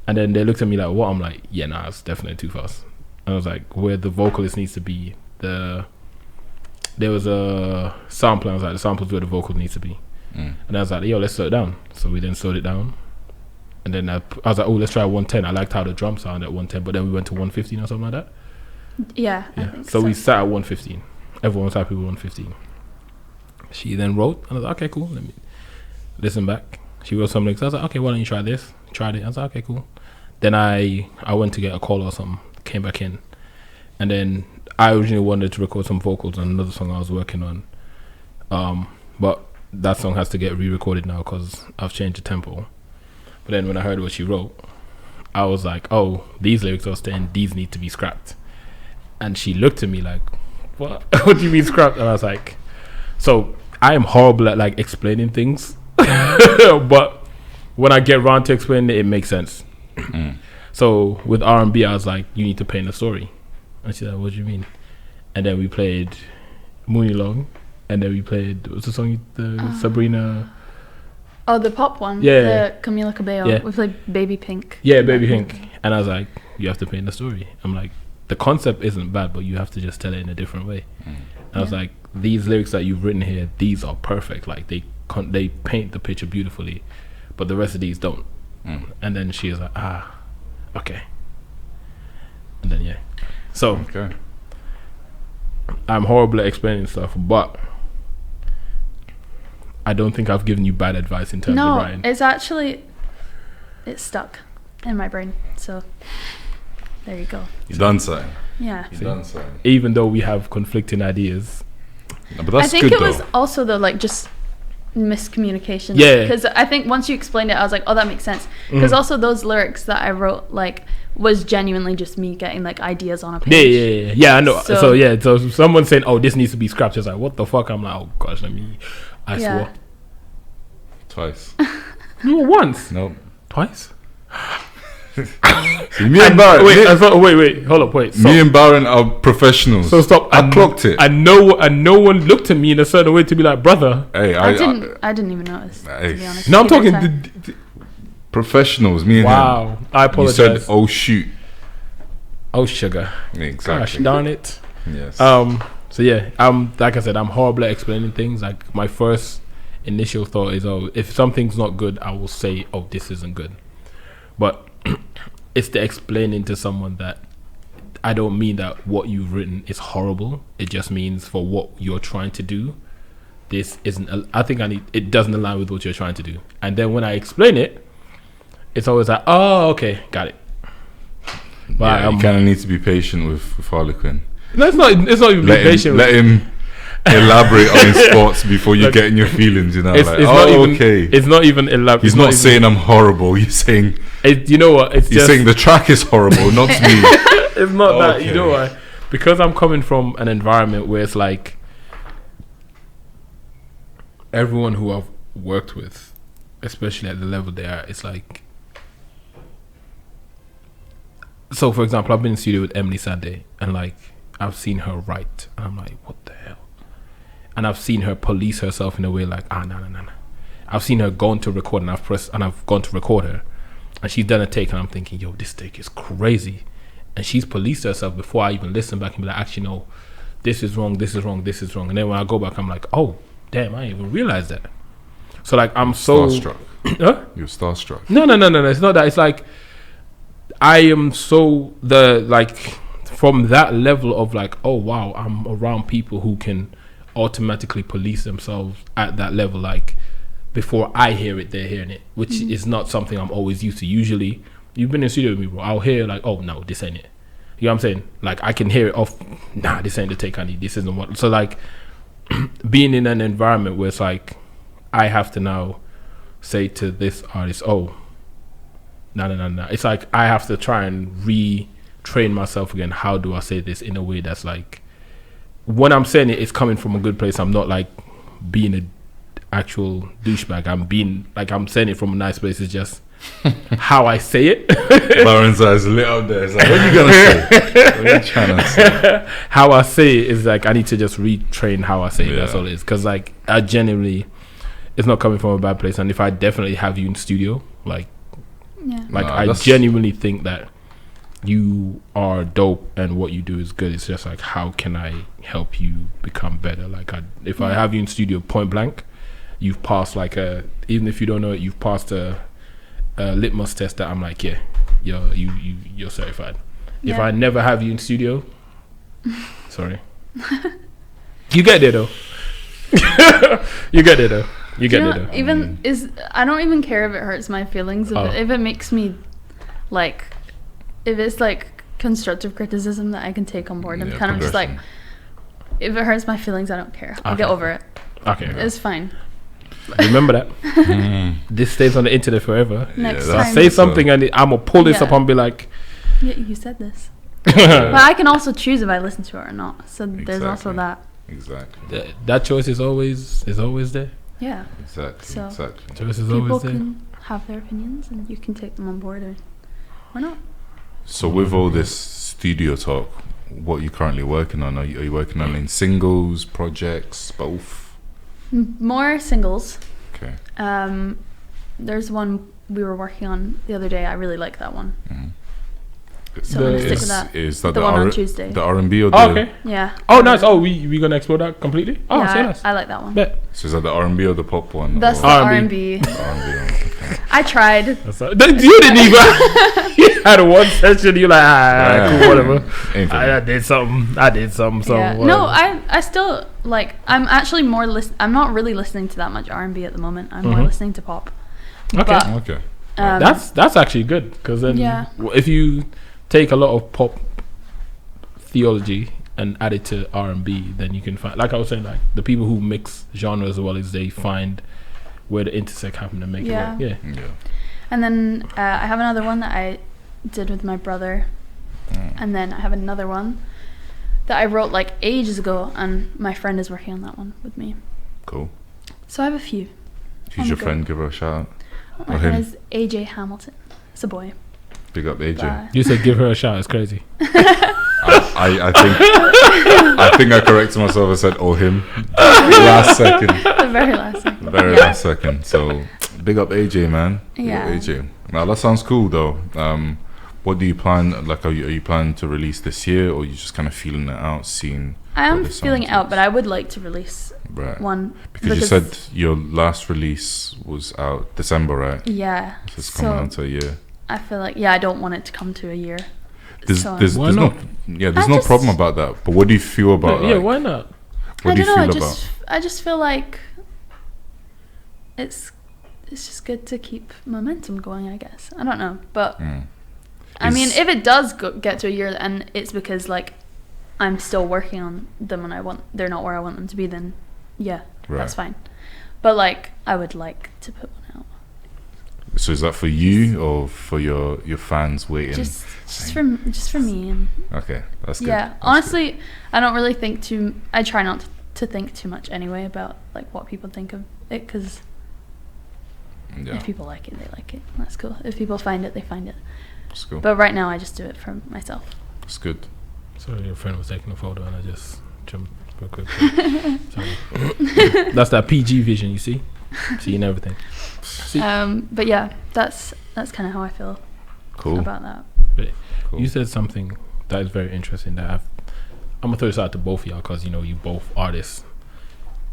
S2: And then they looked at me like, "What?" I'm like, "Yeah, nah, it's definitely too fast." And I was like, "Where the vocalist needs to be, there was a sample." And I was like, "The sample's where the vocal needs to be." And I was like, "Yo, let's slow it down." So we then slowed it down, and then I was like, "Oh, let's try 110." I liked how the drum sounded at 110, but then we went to 115 or something like that.
S4: Yeah. I
S2: Yeah.
S4: think
S2: So we sat at 115. Everyone was happy with 115. She then wrote, and I was like, okay, cool. Let me listen back. She wrote something. So I was like, okay, why don't you try this? Tried it. I was like, okay, cool. Then I went to get a call or something. Came back in, and then I originally wanted to record some vocals on another song I was working on. But that song has to get re-recorded now because I've changed the tempo. But then when I heard what she wrote, I was like, oh, these lyrics are staying. These need to be scrapped. And she looked at me like, what? What do you mean scrapped? And I was like, so I am horrible at like explaining things. But when I get around to explaining it, it makes sense. So with R&B, I was like, you need to paint a story. And she's like, what do you mean? And then we played Mooney Long. And then we played, what's the song? Sabrina.
S4: Oh, the pop one.
S2: Yeah.
S4: The Camila Cabello.
S2: Yeah.
S4: We played Baby Pink.
S2: Yeah, Baby Pink. And I was like, you have to paint the story. I'm like, the concept isn't bad, but you have to just tell it in a different way. And I was like, these lyrics that you've written here, these are perfect. Like they paint the picture beautifully, but the rest of these don't. And then she was like, okay. And then so
S1: Okay.
S2: I'm horrible at explaining stuff, but I don't think I've given you bad advice in terms of writing.
S4: It's actually, it's stuck in my brain. So There you go.
S1: You done something.
S4: Yeah.
S1: You done something.
S2: Even though we have conflicting ideas.
S1: No, but that's
S4: I think
S1: good
S4: it
S1: though.
S4: was also though like just miscommunication.
S2: Yeah.
S4: Because I think once you explained it, I was like, oh, that makes sense. Because also those lyrics that I wrote like was genuinely just me getting like ideas on a page.
S2: Yeah, I know.
S4: So-
S2: So someone saying, "Oh, this needs to be scrapped." It's like, what the fuck? I'm like, oh gosh, I
S4: Yeah.
S2: swore.
S1: Twice.
S2: You were once,
S1: Nope.
S2: twice.
S1: See, me and Barrett.
S2: Wait, hold up, wait.
S1: Me and Barrett are professionals.
S2: So stop.
S1: I clocked it.
S2: And no one looked at me in a certain way to be like, brother.
S1: Hey,
S4: I didn't even notice, to
S1: Hey.
S4: be honest.
S2: No, I'm
S4: Either
S2: talking.
S4: time.
S1: Professionals. Me and
S2: Wow,
S1: him.
S2: I
S1: You
S2: apologize.
S1: said, "Oh shoot."
S2: Oh sugar. Gosh
S1: Exactly.
S2: darn it.
S1: Yes.
S2: So yeah, like I said, I'm horrible at explaining things. Like my first initial thought is, oh, if something's not good, I will say, oh, this isn't good. But it's the explaining to someone that I don't mean that what you've written is horrible. It just means for what you're trying to do, this isn't. It doesn't align with what you're trying to do. And then when I explain it, it's always like, oh, okay, got it. But
S1: you kind of need to be patient with Harlequin.
S2: no, it's not even being patient.
S1: Let him elaborate on his thoughts before you get in your feelings. You know,
S2: It's not even.
S1: okay.
S2: It's not even elaborate.
S1: He's not saying I'm horrible. He's saying
S2: You know what? It's
S1: he's
S2: just.
S1: saying the track is horrible, not me.
S2: It's not that. You know
S1: Okay.
S2: why? Because I'm coming from an environment where it's like everyone who I've worked with, especially at the level they are, it's like. So, for example, I've been in the studio with Emily Sande, and like I've seen her write, and I'm like, what the hell? And I've seen her police herself in a way like, no. I've seen her going to record, and I've gone to record her, and she's done a take, and I'm thinking, yo, this take is crazy, and she's policed herself before I even listen back and be like, actually, no, this is wrong, this is wrong, this is wrong, and then when I go back, I'm like, oh, damn, I didn't even realize that. So like, I'm so
S1: Starstruck.
S2: Huh?
S1: You're starstruck.
S2: No. It's not that. It's like I am so from that level of like, oh wow, I'm around people who can automatically police themselves at that level. Like before I hear it, they're hearing it, which is not something I'm always used to. Usually, you've been in the studio with me, bro. I'll hear like, oh no, this ain't it. You know what I'm saying? Like I can hear it off. Nah, this ain't the take I need. This isn't what. So like being in an environment where it's like I have to now say to this artist, oh, no. It's like I have to try and retrain myself again. How do I say this in a way that's like, when I'm saying it, it's coming from a good place. I'm not like being an actual douchebag. I'm saying it from a nice place. It's just how I say it.
S1: Lauren's eyes lit up there. It's like, what are you gonna say? What are you trying to say?
S2: How I say it is like I need to just retrain how I say it. That's all it is. Because like I genuinely, it's not coming from a bad place. And if I definitely have you in studio, like I genuinely think that you are dope and what you do is good. It's just like, how can I help you become better? Like if I have you in studio point blank, you've passed like even if you don't know it, you've passed a litmus test that I'm like, yeah, you're certified. If I never have you in studio, sorry, you get there though. You get there though. You get there though.
S4: Even I don't even care if it hurts my feelings. If it makes me like, if it's like constructive criticism that I can take on board, I'm kind of just like, if it hurts my feelings, I don't care. I'll get over it.
S2: Okay,
S4: it's fine.
S2: Remember that. This stays on the internet forever.
S4: Next
S2: I
S4: time,
S2: say something and I'm gonna pull this up and be like,
S4: yeah, you said this. But I can also choose if I listen to it or not. So there's also that.
S1: Exactly.
S2: That choice is always there.
S4: Yeah.
S1: Exactly.
S4: So
S1: exactly.
S2: Choice is
S4: people
S2: always there.
S4: can have their opinions, and you can take them on board or not.
S1: So with all this studio talk, what are you currently working on? Are you working on in singles, projects, both?
S4: More singles.
S1: Okay.
S4: There's one we were working on the other day. I really like that one.
S1: Mm-hmm.
S4: So I'm gonna stick with that.
S1: Is that
S4: the one on Tuesday?
S1: The R&B or the...
S2: Oh, okay.
S4: Yeah.
S2: Oh, nice. Oh, we gonna explore that completely? Oh,
S4: yeah,
S2: so nice.
S4: I like that one.
S2: Bet.
S1: So is that the R&B or the pop one?
S4: That's
S1: or
S4: the R&B.
S1: R&B one, okay.
S4: I tried.
S2: You didn't even. You had one session. You like, cool, whatever. I did something.
S4: Yeah. No, I still like. I'm actually more I'm not really listening to that much R&B at the moment. I'm more listening to pop.
S2: Okay.
S4: But,
S1: Okay.
S2: That's actually good, because then if you take a lot of pop theology and add it to R&B, then you can find, like I was saying, like the people who mix genres as well as they find where the intersect happen and make it work. Yeah.
S4: And then I have another one that I did with my brother, and then I have another one that I wrote like ages ago, and my friend is working on that one with me.
S1: Cool.
S4: So I have a few.
S1: Who's your friend? Give her a shout out.
S4: My friend is AJ Hamilton. It's a boy.
S1: Big up AJ.
S2: You said give her a shout. It's crazy.
S1: I think I corrected myself. I said him. Last second.
S4: The very last second.
S1: Last second. So big up AJ, man. Big up
S4: Yeah.
S1: AJ. Now that sounds cool though. What do you plan? Like, are you planning to release this year, or are you just kind of feeling it out, seeing?
S4: I am feeling it out, but I would like to release one
S1: because you said your last release was out December, right?
S4: Yeah.
S1: So it's coming on to a year.
S4: I feel like I don't want it to come to a year.
S1: There's no problem about that. But what do you feel about?
S2: Yeah, why not?
S1: What do you feel about?
S4: I just feel like it's just good to keep momentum going, I guess. I don't know, but I mean, if it does get to a year and it's because like I'm still working on them and they're not where I want them to be, then that's fine. But like I would like to put one out.
S1: So is that for you or for your fans waiting?
S4: Just for me. And
S1: okay, that's good.
S4: Yeah,
S1: that's
S4: honestly,
S1: good.
S4: I don't really think I try not to think too much anyway about like what people think of it, because if people like it, they like it. That's cool. If people find it, they find it.
S1: That's cool.
S4: But right now, I just do it for myself.
S1: That's good.
S2: Sorry, your friend was taking a photo and I just jumped real quick. Sorry. That's that PG vision, you see? Seeing everything.
S4: But yeah, that's kind of how I feel about that.
S2: But you said something that is very interesting that I'm gonna throw this out to both of y'all because you know you both artists.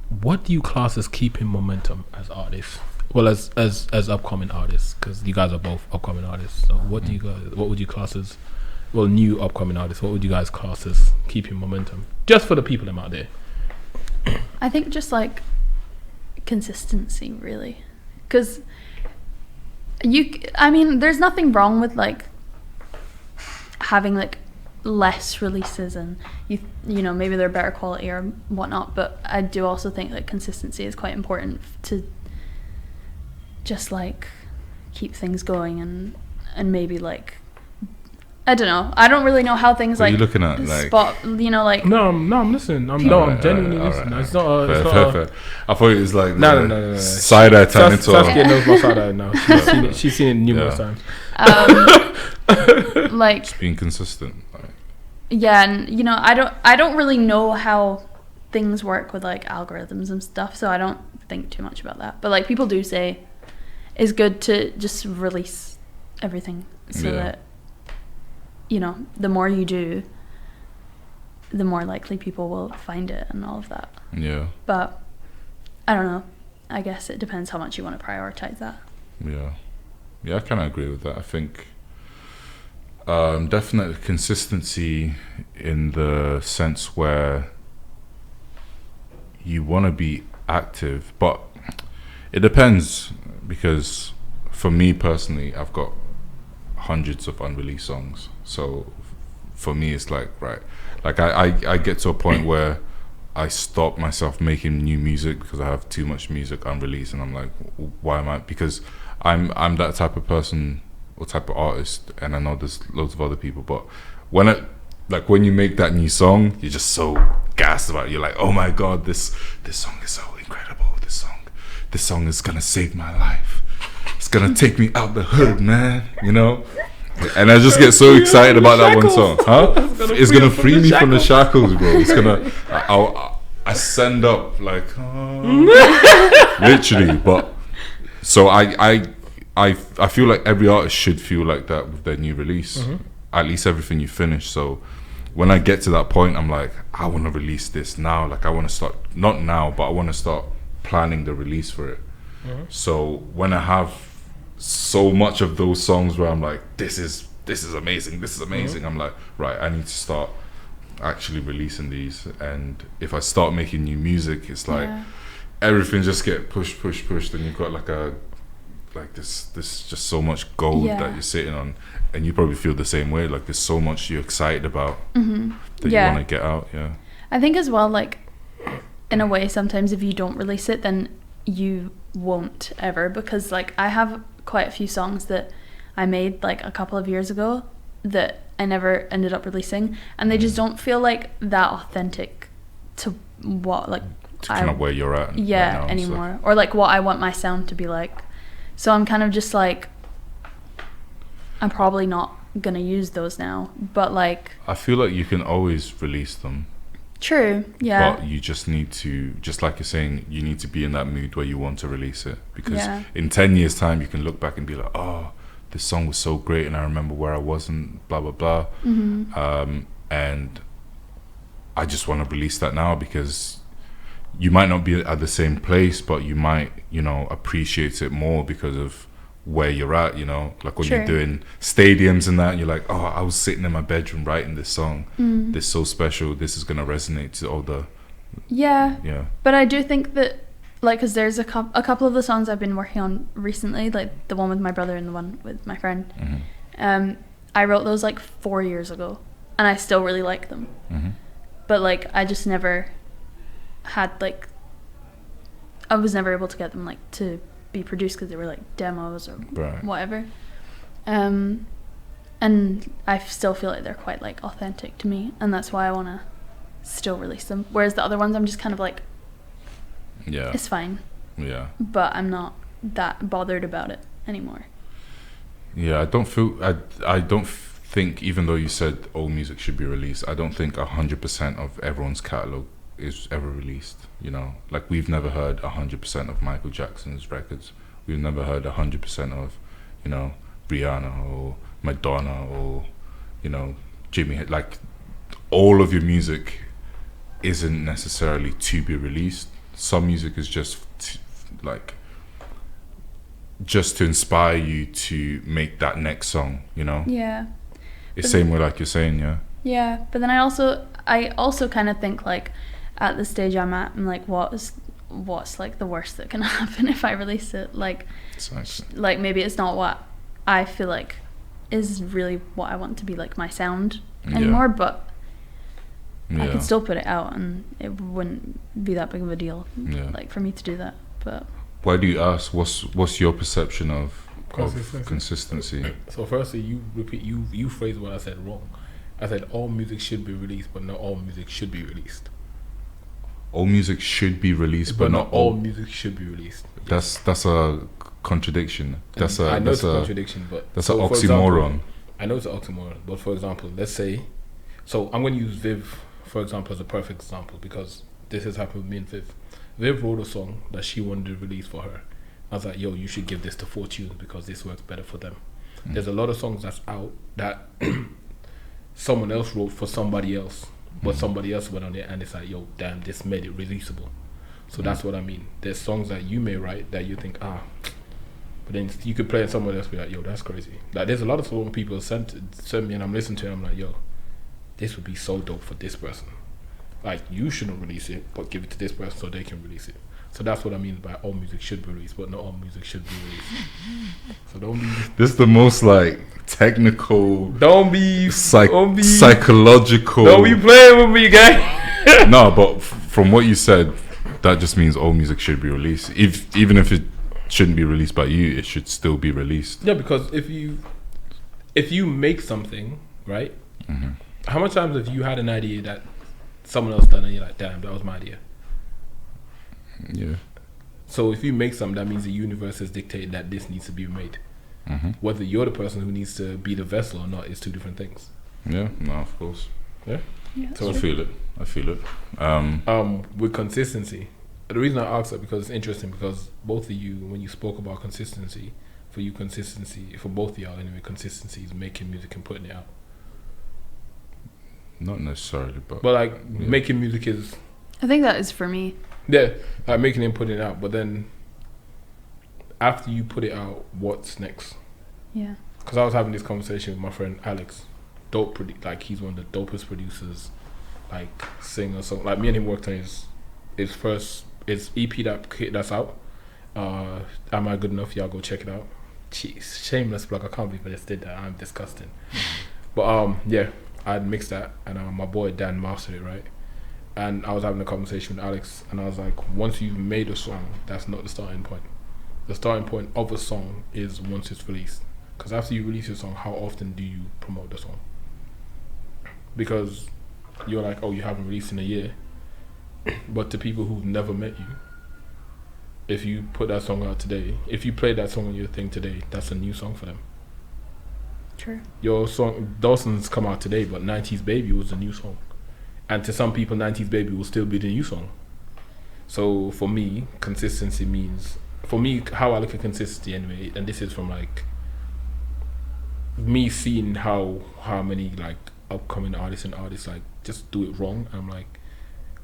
S2: What do you class as keeping momentum as artists? Well, as upcoming artists, because you guys are both upcoming artists. So what would you class as, well, new upcoming artists? What would you guys class as keeping momentum? Just for the people that are out there.
S4: I think just like consistency, really, because there's nothing wrong with like having like less releases and you know maybe they're better quality or whatnot, but I do also think that consistency is quite important to just like keep things going and maybe like I don't know. I don't really know how things like.
S1: What are you looking at? Like
S4: spot, you know, like.
S2: No, I'm listening. I'm genuinely listening. Right. It's not.
S1: Fair. I thought it was like
S2: no.
S1: Side eye turn into.
S2: Szaskia knows my side eye now. She's seen it numerous times.
S4: Like
S1: just being consistent.
S4: Yeah, and you know, I don't really know how things work with like algorithms and stuff, so I don't think too much about that. But like people do say, it's good to just release everything so that. You know, the more you do, the more likely people will find it and all of that. Yeah. But I don't know. I guess it depends how much you want to prioritize that.
S1: Yeah. Yeah, I kind of agree with that. I think definitely consistency in the sense where you want to be active, but it depends because for me personally, I've got hundreds of unreleased songs. So for me, it's like, right, like I get to a point where I stop myself making new music because I have too much music unreleased, and I'm like, why am I? Because I'm that type of person or type of artist, and I know there's loads of other people, but when you make that new song, you're just so gassed about it. You're like, oh my god, this song is so incredible. This song is gonna save my life. It's gonna take me out the hood, man. You know. And I just get so excited about that one song, huh? It's gonna free me from the shackles, bro. It's gonna, I send up like, literally. But so I feel like every artist should feel like that with their new release. Mm-hmm. At least everything you finish. So when I get to that point, I'm like, I want to release this now. Like I want to start, not now, but I want to start planning the release for it. Mm-hmm. So when I have so much of those songs where I'm like, this is amazing, mm-hmm. I'm like, right, I need to start actually releasing these. And if I start making new music, it's like everything just get pushed, and you've got like like there's just so much gold
S4: Yeah.
S1: that you're sitting on, and you probably feel the same way. Like there's so much you're excited about that
S4: Yeah.
S1: you want to get out. Yeah.
S4: I think as well, like, in a way, sometimes if you don't release it, then you won't ever, because like I have quite a few songs that I made like a couple of years ago that I never ended up releasing, and they just don't feel like that authentic to what like
S1: To kind of where you're at. right now, so.
S4: anymore, or like what I want my sound to be like. So I'm kind of just like, I'm probably not gonna use those now, but like,
S1: I feel like you can always release them,
S4: true, yeah,
S1: but you just need to, just like you're saying, you need to be in that mood where you want to release it, because
S4: Yeah.
S1: in 10 years time you can look back and be like, oh, this song was so great and I remember where I was and blah blah blah. And I just want to release that now, because you might not be at the same place, but you might, you know, appreciate it more because of where you're at, you know, like when
S4: Sure.
S1: you're doing stadiums and that, and you're like, oh, I was sitting in my bedroom writing this song, this is so special, this is gonna resonate to all the,
S4: yeah.
S1: yeah.
S4: But I do think that, like, because there's a couple of the songs I've been working on recently, like the one with my brother and the one with my friend. I wrote those like 4 years ago, and I still really like them. But like, I just never had like, I was never able to get them like to be produced because they were like demos or
S1: Right.
S4: whatever. And I still feel like they're quite like authentic to me, and that's why I want to still release them. Whereas the other ones, I'm just kind of like,
S1: Yeah.
S4: it's fine,
S1: Yeah.
S4: but I'm not that bothered about it anymore.
S1: Yeah, I don't think, even though you said all music should be released, I don't think 100% of everyone's catalogue is ever released, you know? Like, we've never heard 100% of Michael Jackson's records. We've never heard 100% of, you know, Rihanna or Madonna or, you know, Jimmy. Like, all of your music isn't necessarily to be released. Some music is just just to inspire you to make that next song, you know?
S4: Yeah.
S1: It's same way like you're saying, yeah.
S4: Yeah, but then I also kind of think like, at the stage I'm at, I'm like, what's like the worst that can happen if I release it? Like,
S1: Exactly.
S4: like maybe it's not what I feel like is really what I want to be like my sound anymore, but I
S1: Yeah.
S4: could still put it out and it wouldn't be that big of a deal,
S1: Yeah.
S4: like for me to do that. But
S1: Why do you ask? What's your perception of
S2: Consistency.
S1: consistency?
S2: So firstly, you phrased what I said wrong. I said all music should be released, but not all music should be released.
S1: All music should be released,
S2: But not all music should be released.
S1: That's a contradiction. That's
S2: I know
S1: that's
S2: it's a contradiction, but
S1: that's
S2: so
S1: an
S2: for example,
S1: oxymoron.
S2: I know it's an oxymoron, but for example, let's say, so I'm going to use Viv, for example, as a perfect example, because this has happened with me and Viv. Viv wrote a song that she wanted to release for her. I was like, yo, you should give this to Fortune because this works better for them. There's a lot of songs that's out that someone else wrote for somebody else, but somebody else went on it and it's like, yo, damn, this made it releasable. So that's what I mean. There's songs that you may write that you think, but then you could play it someone else be like, yo, that's crazy. Like, there's a lot of songs people send me and I'm listening to it and I'm like, yo, this would be so dope for this person. Like, you shouldn't release it, but give it to this person so they can release it. So that's what I mean by all music should be released, but not all music should be released. So don't be...
S1: This is the most like technical,
S2: Don't be...
S1: psychological.
S2: Don't be playing with me, guy.
S1: No, but from what you said, that just means all music should be released. Even if it shouldn't be released by you, it should still be released.
S2: Yeah, because if you make something, right?
S1: Mm-hmm.
S2: How much times have you had an idea that someone else done and you're like, damn, that was my idea?
S1: Yeah.
S2: So if you make something, that means the universe has dictated that this needs to be made.
S1: Mm-hmm.
S2: Whether you're the person who needs to be the vessel or not is two different things.
S1: Yeah. No, of course.
S2: Yeah.
S1: So I feel it.
S2: With consistency, the reason I asked that because it's interesting because both of you, when you spoke about consistency, for both of y'all anyway, consistency is making music and putting it out.
S1: Not necessarily, but
S2: But
S1: yeah.
S2: making music is,
S4: I think that is for me.
S2: yeah, like making it and putting it out. But then after you put it out, what's next?
S4: Yeah.
S2: Because I was having this conversation with my friend Alex, he's one of the dopest producers, like singer, song. Like me and him worked on his EP that's out, Am I Good Enough? Y'all go check it out. Jeez, shameless plug. I can't believe I just did that. I'm disgusting. But yeah, I'd mixed that, and my boy Dan mastered it, right? And I was having a conversation with Alex, and I was like, once you've made a song, that's not the starting point. The starting point of a song is once it's released. Because after you release a song, how often do you promote the song? Because you're like, oh, you haven't released in a year. But to people who've never met you, if you put that song out today, if you play that song on your thing today, that's a new song for them.
S4: True.
S2: Your song, Dawson's come out today, but 90s Baby was a new song. And to some people, 90s Baby will still be the new song. So for me, consistency means, for me, how I look at consistency anyway, and this is from like me seeing how many like upcoming artists like just do it wrong. I'm like,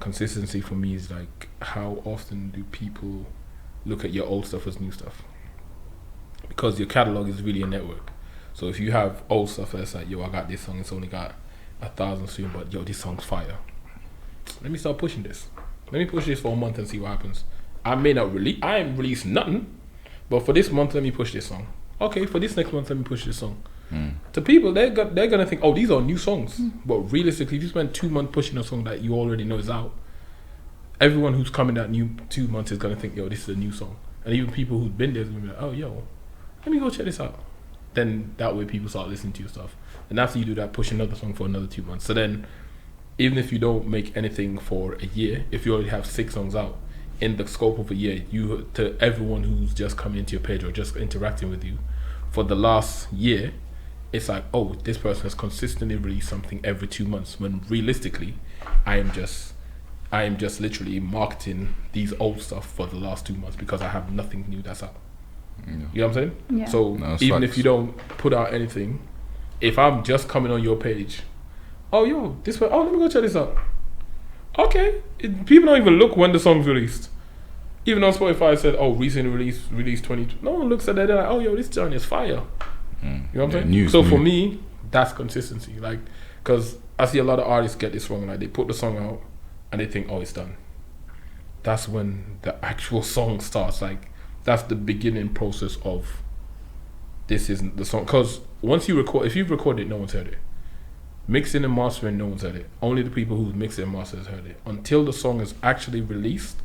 S2: consistency for me is like, how often do people look at your old stuff as new stuff? Because your catalog is really a network. So if you have old stuff that's like, yo, I got this song, it's only got 1,000 streams, but yo, this song's fire. Let me start pushing this. Let me push this for a month and see what happens. I ain't released nothing, but for this month, let me push this song. Okay, for this next month, let me push this song. To people, they're gonna think, oh, these are new songs. But realistically, if you spend 2 months pushing a song that you already know is out, everyone who's coming that new 2 months is gonna think, yo, this is a new song. And even people who've been there is gonna be like, oh, yo, let me go check this out. Then that way people start listening to your stuff. And after you do that, push another song for another 2 months. So then, even if you don't make anything for a year, if you already have 6 songs out, in the scope of a year, you, to everyone who's just coming into your page or just interacting with you for the last year, it's like, oh, this person has consistently released something every 2 months, when realistically, I am just literally marketing these old stuff for the last 2 months because I have nothing new that's out. Yeah. You know what I'm saying?
S4: Yeah.
S2: So even if you don't put out anything, if I'm just coming on your page, oh, yo, this one, oh, let me go check this out. Okay. People don't even look when the song's released. Even on Spotify, it said, oh, recently released 20. No one looks at that. They're like, oh, yo, this joint is fire. You know what I'm saying?
S1: News,
S2: so for me, that's consistency. Like, because I see a lot of artists get this wrong. Like, they put the song out and they think, oh, it's done. That's when the actual song starts. Like, that's the beginning process of this isn't the song. Because once you record, if you've recorded it, no one's heard it. Mixing and mastering, no one's heard it. Only the people who mix it and master has heard it. Until the song is actually released,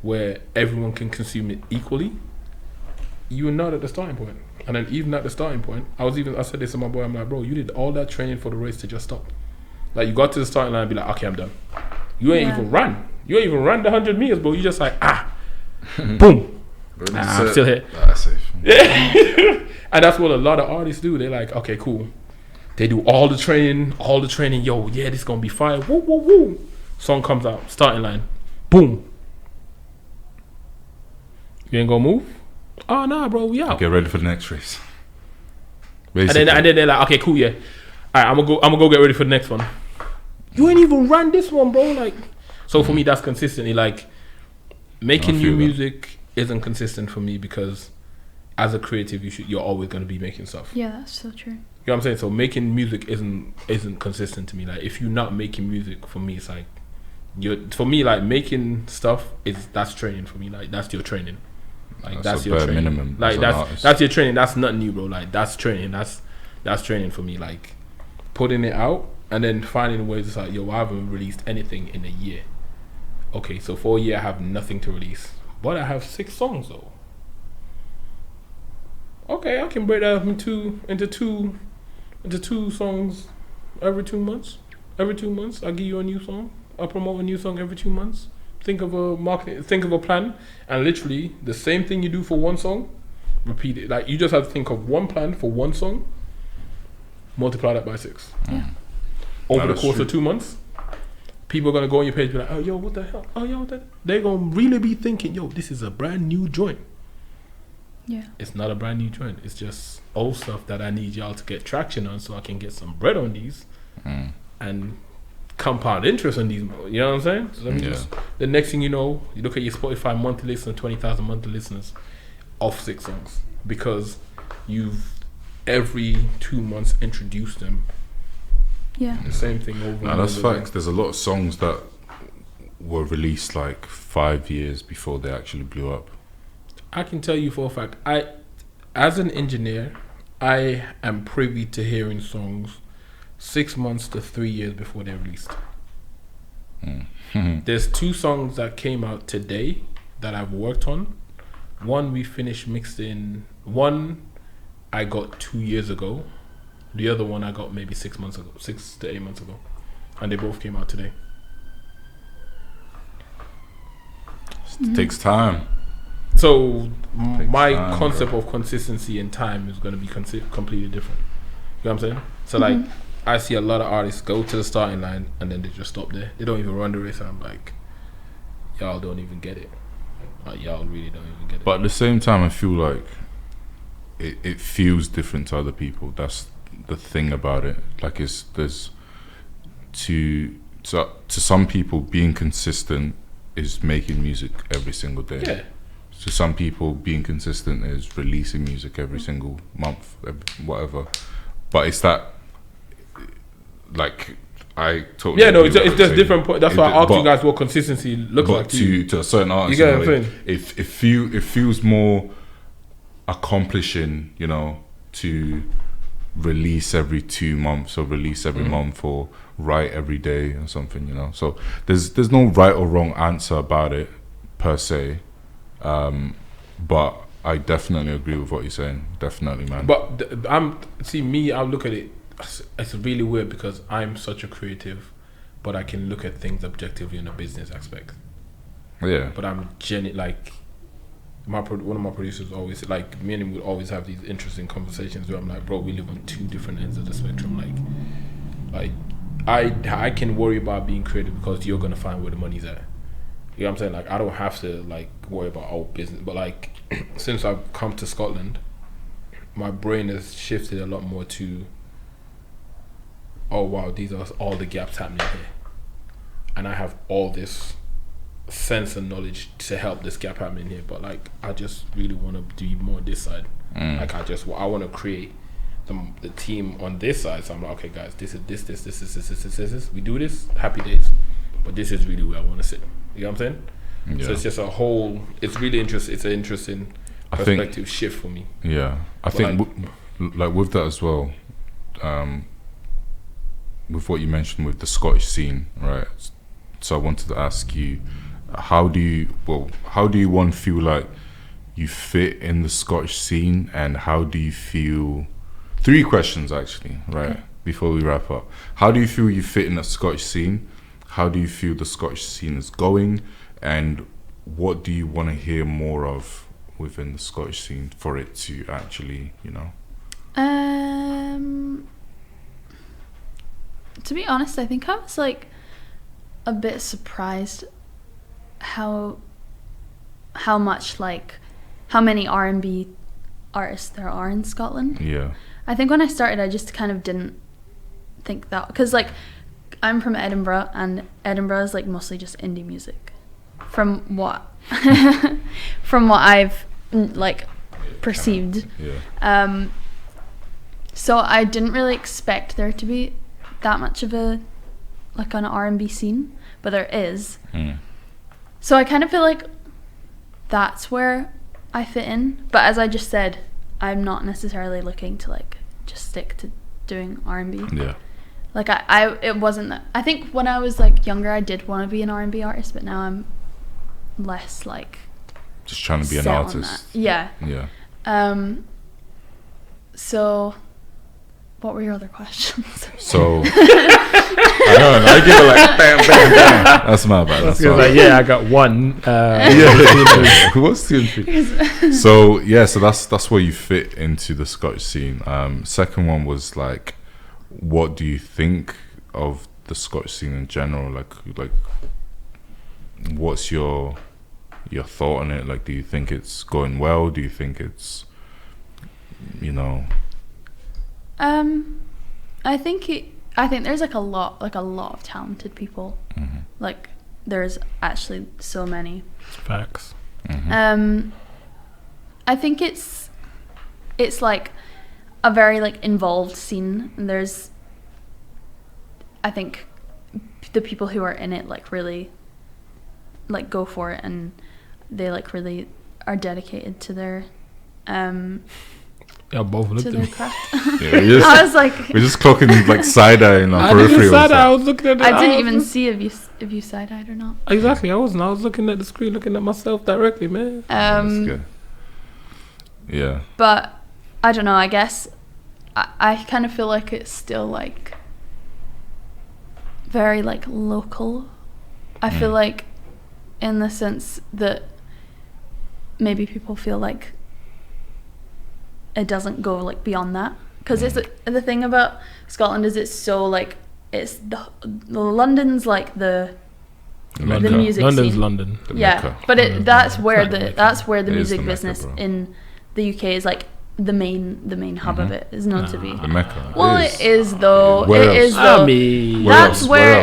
S2: where everyone can consume it equally, you are not at the starting point. And then even at the starting point, I said this to my boy, I'm like, bro, you did all that training for the race to just stop. Like, you got to the starting line and be like, okay, I'm done. You ain't even run. You ain't even run the 100 meters, bro. You just like, boom. I'm still here.
S1: Safe.
S2: And that's what a lot of artists do. They're like, okay, cool. They do all the training. Yo, yeah, this gonna be fire. Woo, woo, woo. Song comes out, starting line. Boom. You ain't gonna move? Oh, nah, bro, we out.
S1: Get ready for the next race.
S2: And then they're like, okay, cool, yeah. All right, I'm gonna go get ready for the next one. You ain't even ran this one, bro. Like, so for me, that's consistently like making new music isn't consistent for me, because as a creative, you're always gonna be making stuff.
S4: Yeah, that's so true.
S2: You know what I'm saying? So making music isn't consistent to me. Like, if you're not making music, for me, it's like like making stuff that's training for me. Like, that's your training. Like, that's your training. Minimum. Like, that's your training. That's nothing new, bro. Like, that's training. That's training for me. Like, putting it out and then finding ways. It's like, yo, I haven't released anything in a year. Okay, so for a year I have nothing to release, but I have 6 songs though. Okay, I can break that up into two songs every 2 months. Every 2 months, I give you a new song. I promote a new song every 2 months. Think of a plan, and literally the same thing you do for one song, repeat it. Like, you just have to think of one plan for one song, multiply that by 6.
S4: Yeah.
S2: Over the course of 2 months, people are gonna go on your page and be like, oh, yo, what the hell? Oh, yo, what the? They're gonna really be thinking, yo, this is a brand new joint.
S4: Yeah. It's
S2: not a brand new joint. It's just old stuff that I need y'all to get traction on, so I can get some bread on these and compound interest on these. You know what I'm saying? So the next thing you know, you look at your Spotify monthly listeners, 20,000 monthly listeners off 6 songs, because you've every 2 months introduced them.
S4: Yeah.
S2: The same thing over and over.
S1: That's facts. There's a lot of songs that were released like 5 years before they actually blew up.
S2: I can tell you for a fact, as an engineer, I am privy to hearing songs 6 months to 3 years before they're released. There's 2 songs that came out today that I've worked on. One we finished mixing. One I got 2 years ago. The other one I got maybe 6 months ago, 6 to 8 months ago, and they both came out today.
S1: It takes time.
S2: So my
S1: time,
S2: concept
S1: bro.
S2: of consistency in time is going to be completely different. You know what I'm saying? So like, I see a lot of artists go to the starting line and then they just stop there. They don't even run the race. And I'm like, y'all don't even get it. Like, y'all really don't even get it.
S1: But at the same time, I feel like it feels different to other people. That's the thing about it. Like, there's to some people, being consistent is making music every single day.
S2: Yeah.
S1: To some people, being consistent is releasing music every single month, whatever. But it's that, like, I totally.
S2: Yeah, no,
S1: agree
S2: it's
S1: with
S2: just
S1: what you're
S2: different. That's why I asked you
S1: saying.
S2: guys what consistency looks
S1: But
S2: like to you.
S1: to a certain artist,
S2: You get what I'm saying?
S1: it feels more accomplishing, to release every 2 months or release every month or write every day or something, So there's no right or wrong answer about it per se, but I definitely agree with what you're saying. Definitely, man.
S2: But I look at it. It's really weird because I'm such a creative, but I can look at things objectively in a business aspect.
S1: Yeah.
S2: But I'm like, one of my producers always, like, me and him would always have these interesting conversations where I'm like, bro, we live on 2 different ends of the spectrum. Like I can worry about being creative because you're gonna find where the money's at. You know what I'm saying? Like, I don't have to like worry about business. But like, since I've come to Scotland, my brain has shifted a lot more to, oh wow, these are all the gaps happening here, and I have all this sense and knowledge to help this gap happening here. But like, I just really want to do more on this side. Like, I want to create the team on this side. So I'm like, okay guys, this is we do this, happy days, but this is really where I want to sit. You know what I'm saying?
S1: Yeah.
S2: So it's just a whole, it's really interesting. It's an interesting perspective shift for me.
S1: Yeah, I think like with that as well, with what you mentioned with the Scottish scene, right? So I wanted to ask you, how do you one feel like you fit in the Scottish scene, and how do you feel? 3 questions actually, right? Okay. Before we wrap up, how do you feel you fit in the Scottish scene? How do you feel the Scottish scene is going, and what do you want to hear more of within the Scottish scene for it to actually,
S4: To be honest, I think I was like a bit surprised how much, like, how many R&B artists there are in Scotland.
S1: Yeah.
S4: I think when I started, I just kind of didn't think that, because like, I'm from Edinburgh, and Edinburgh is like mostly just indie music, from what I've like perceived.
S1: Yeah.
S4: So I didn't really expect there to be that much of an R&B scene, but there is. So I kind of feel like that's where I fit in. But as I just said, I'm not necessarily looking to like just stick to doing R&B.
S1: Yeah.
S4: Like it wasn't that. I think when I was like younger, I did want to be an R&B artist, but now I'm less like
S1: just trying to be an
S4: set on
S1: artist.
S4: that. Yeah.
S1: Yeah.
S4: So, what were your other questions?
S1: So, I know, I give it like bam, bam, bam. That's my bad. That's my bad.
S2: Like, yeah, I got one.
S1: What's the So yeah, so that's where you fit into the Scottish scene. Second one was like, what do you think of the Scottish scene in general? Like, what's your thought on it? Like, do you think it's going well? Do you think it's,
S4: I think there's like a lot of talented people.
S1: Mm-hmm.
S4: Like, there's actually so many.
S2: Facts.
S1: Mm-hmm.
S4: I think it's like a very like involved scene, and I think the people who are in it like really like go for it, and they like really are dedicated to their
S2: Yeah, both looked
S4: to
S2: at
S4: their
S2: me.
S4: craft.
S1: Yeah,
S4: I was like,
S1: we're just clocking like side eye in our
S2: I didn't
S1: peripheral.
S2: side eye, I was looking at it.
S4: I didn't
S2: was
S4: even
S2: just-
S4: see if you side-eyed or not.
S2: Exactly, I wasn't. I was looking at the screen, looking at myself directly, man.
S1: That's good. Yeah.
S4: But I don't know. I guess I kind of feel like it's still like very like local. I feel like in the sense that maybe people feel like it doesn't go like beyond that, because it's the thing about Scotland is it's so like it's the London's like the
S1: London.
S4: music
S2: London's
S4: scene.
S2: London.
S1: The
S4: Yeah,
S1: Mecca.
S4: but
S2: London's
S4: that's
S2: Mecca.
S4: where
S2: It's like
S4: the
S2: Mecca.
S4: that's where the
S1: It is
S4: music
S1: the Mecca,
S4: business
S1: bro.
S4: in the UK is like the main hub of it is known to be.
S1: The Mecca.
S4: Well, it is though.
S1: Where
S4: It
S1: else?
S4: is
S2: I
S4: though.
S2: mean,
S1: Where
S4: That's
S1: else?
S4: where-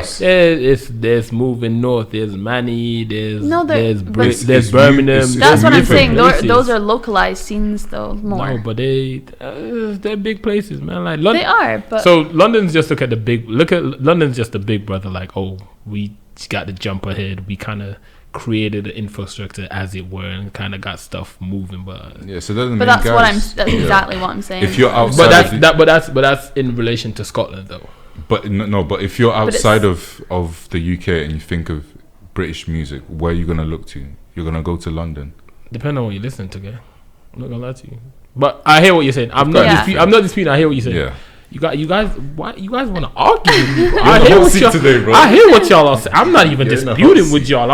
S1: else?
S2: there's moving north. There's Manny. There's
S4: No,
S2: there's
S4: but-
S2: Brit-
S1: It's
S2: there's
S1: new-
S2: Birmingham.
S1: it's
S4: That's what I'm
S2: different
S4: saying.
S2: places.
S4: Those are localized scenes though more.
S2: No, but they're big places, man. Like London.
S4: They are, but
S2: So London's just look at London's just a big brother. Like, oh, we got the jump ahead. We kind of created the infrastructure, as it were, and kind of got stuff moving. But
S1: Yeah, so those are the
S4: but
S1: main
S4: that's what I'm.
S1: guys.
S4: That's exactly what I'm saying.
S1: If you're outside,
S2: but that's
S1: of
S2: but that's in relation to Scotland, though.
S1: but no, but if you're
S4: But it's-
S1: outside of the UK and you think of British music, where are you gonna look to? You're gonna go to London.
S2: Depending on what you listen to, guy. I'm not gonna lie to you. But I hear what you're saying. I'm
S1: Yeah.
S2: not disputing. I hear what you're saying.
S1: Yeah.
S2: You guys, why you guys want to argue with me, bro?
S1: You're
S2: I
S1: the
S2: hear
S1: hot
S2: what
S1: seat
S2: y'all.
S1: today, bro.
S2: I hear what y'all are saying. I'm not even
S1: You're in the hot
S2: disputing with
S1: seat.
S2: y'all.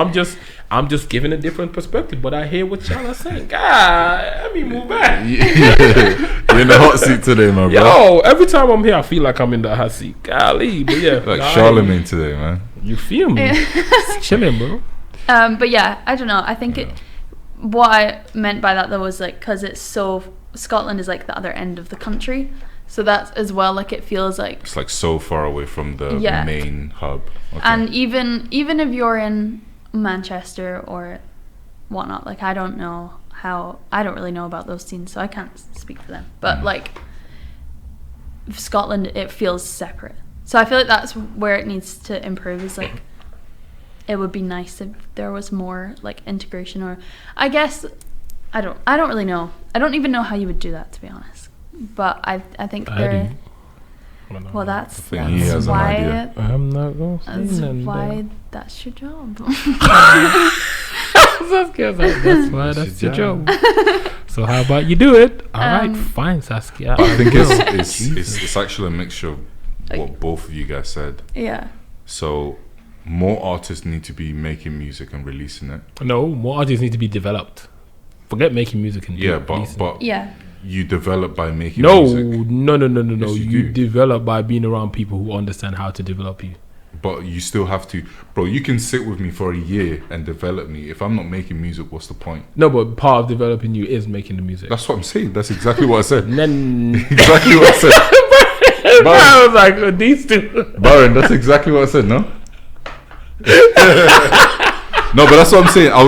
S2: I'm just giving a different perspective. But I hear what y'all are saying. God, let me move back.
S1: You're in the hot seat today, my bro.
S2: Yo, every time I'm here, I feel like I'm in the hot seat. Golly, but yeah,
S1: Like
S2: nah,
S1: Charlemagne today, man.
S2: You feel me? It's chilling, bro.
S4: But yeah, I don't know. I think what I meant by that though was like because it's so Scotland is like the other end of the country, so that's as well like it feels like.
S1: It's like so far away from the
S4: Yeah.
S1: main hub. Okay.
S4: And even if you're in Manchester or whatnot, like I don't really know about those scenes, so I can't speak for them. But like Scotland, it feels separate. So I feel like that's where it needs to improve. Is like it would be nice if there was more like integration, or I guess I don't really know. I don't even know how you would do that, to be honest. But I think
S2: I
S4: there.
S2: do.
S4: Well, that's
S1: think he has an
S4: why
S1: idea.
S2: I'm not gonna say
S4: that's
S2: nothing.
S4: why that's your job.
S2: Saskia's like, that's why that's your
S1: job.
S2: job. So how about you do it? All right, fine, Saskia.
S1: I think
S2: will.
S1: it's actually a mixture of what both of you guys said.
S4: Yeah.
S1: So more artists need to be making music and releasing it.
S2: No, more artists need to be developed. Forget making music and
S1: Yeah,
S2: releasing it.
S1: but
S4: Yeah.
S1: you develop by making
S2: No,
S1: music.
S2: no.
S1: Yes, you
S2: you
S1: do.
S2: develop by being around people who understand how to develop you.
S1: But you still have to, bro. You can sit with me for a year and develop me. If I'm not making music, what's the point?
S2: No, but part of developing you is making the music.
S1: That's what I'm saying. That's exactly what I said.
S2: And then
S1: Exactly what I said.
S2: I was like, these two.
S1: Baron, that's exactly what I said. No. No, but that's what I'm saying. I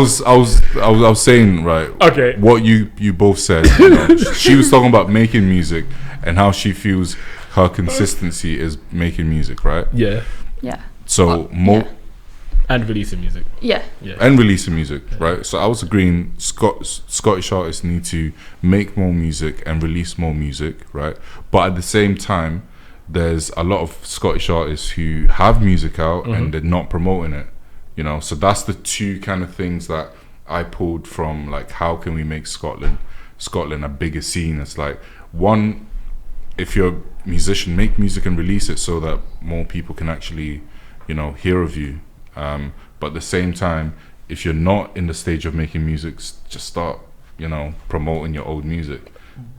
S1: was saying, right.
S2: Okay.
S1: What you both said. You know, she was talking about making music and how she feels her consistency is making music, right?
S2: Yeah,
S4: Yeah.
S1: So more.
S4: yeah.
S2: and releasing music.
S4: Yeah.
S2: Yeah.
S1: And releasing music, right? So I was agreeing Scottish artists need to make more music and release more music, right? But at the same time, there's a lot of Scottish artists who have music out and they're not promoting it, you know? So that's the two kind of things that I pulled from, like, how can we make Scotland a bigger scene? It's like, one, if you're a musician, make music and release it so that more people can actually, you know, hear of you. But at the same time, if you're not in the stage of making music, just start, you know, promoting your old music.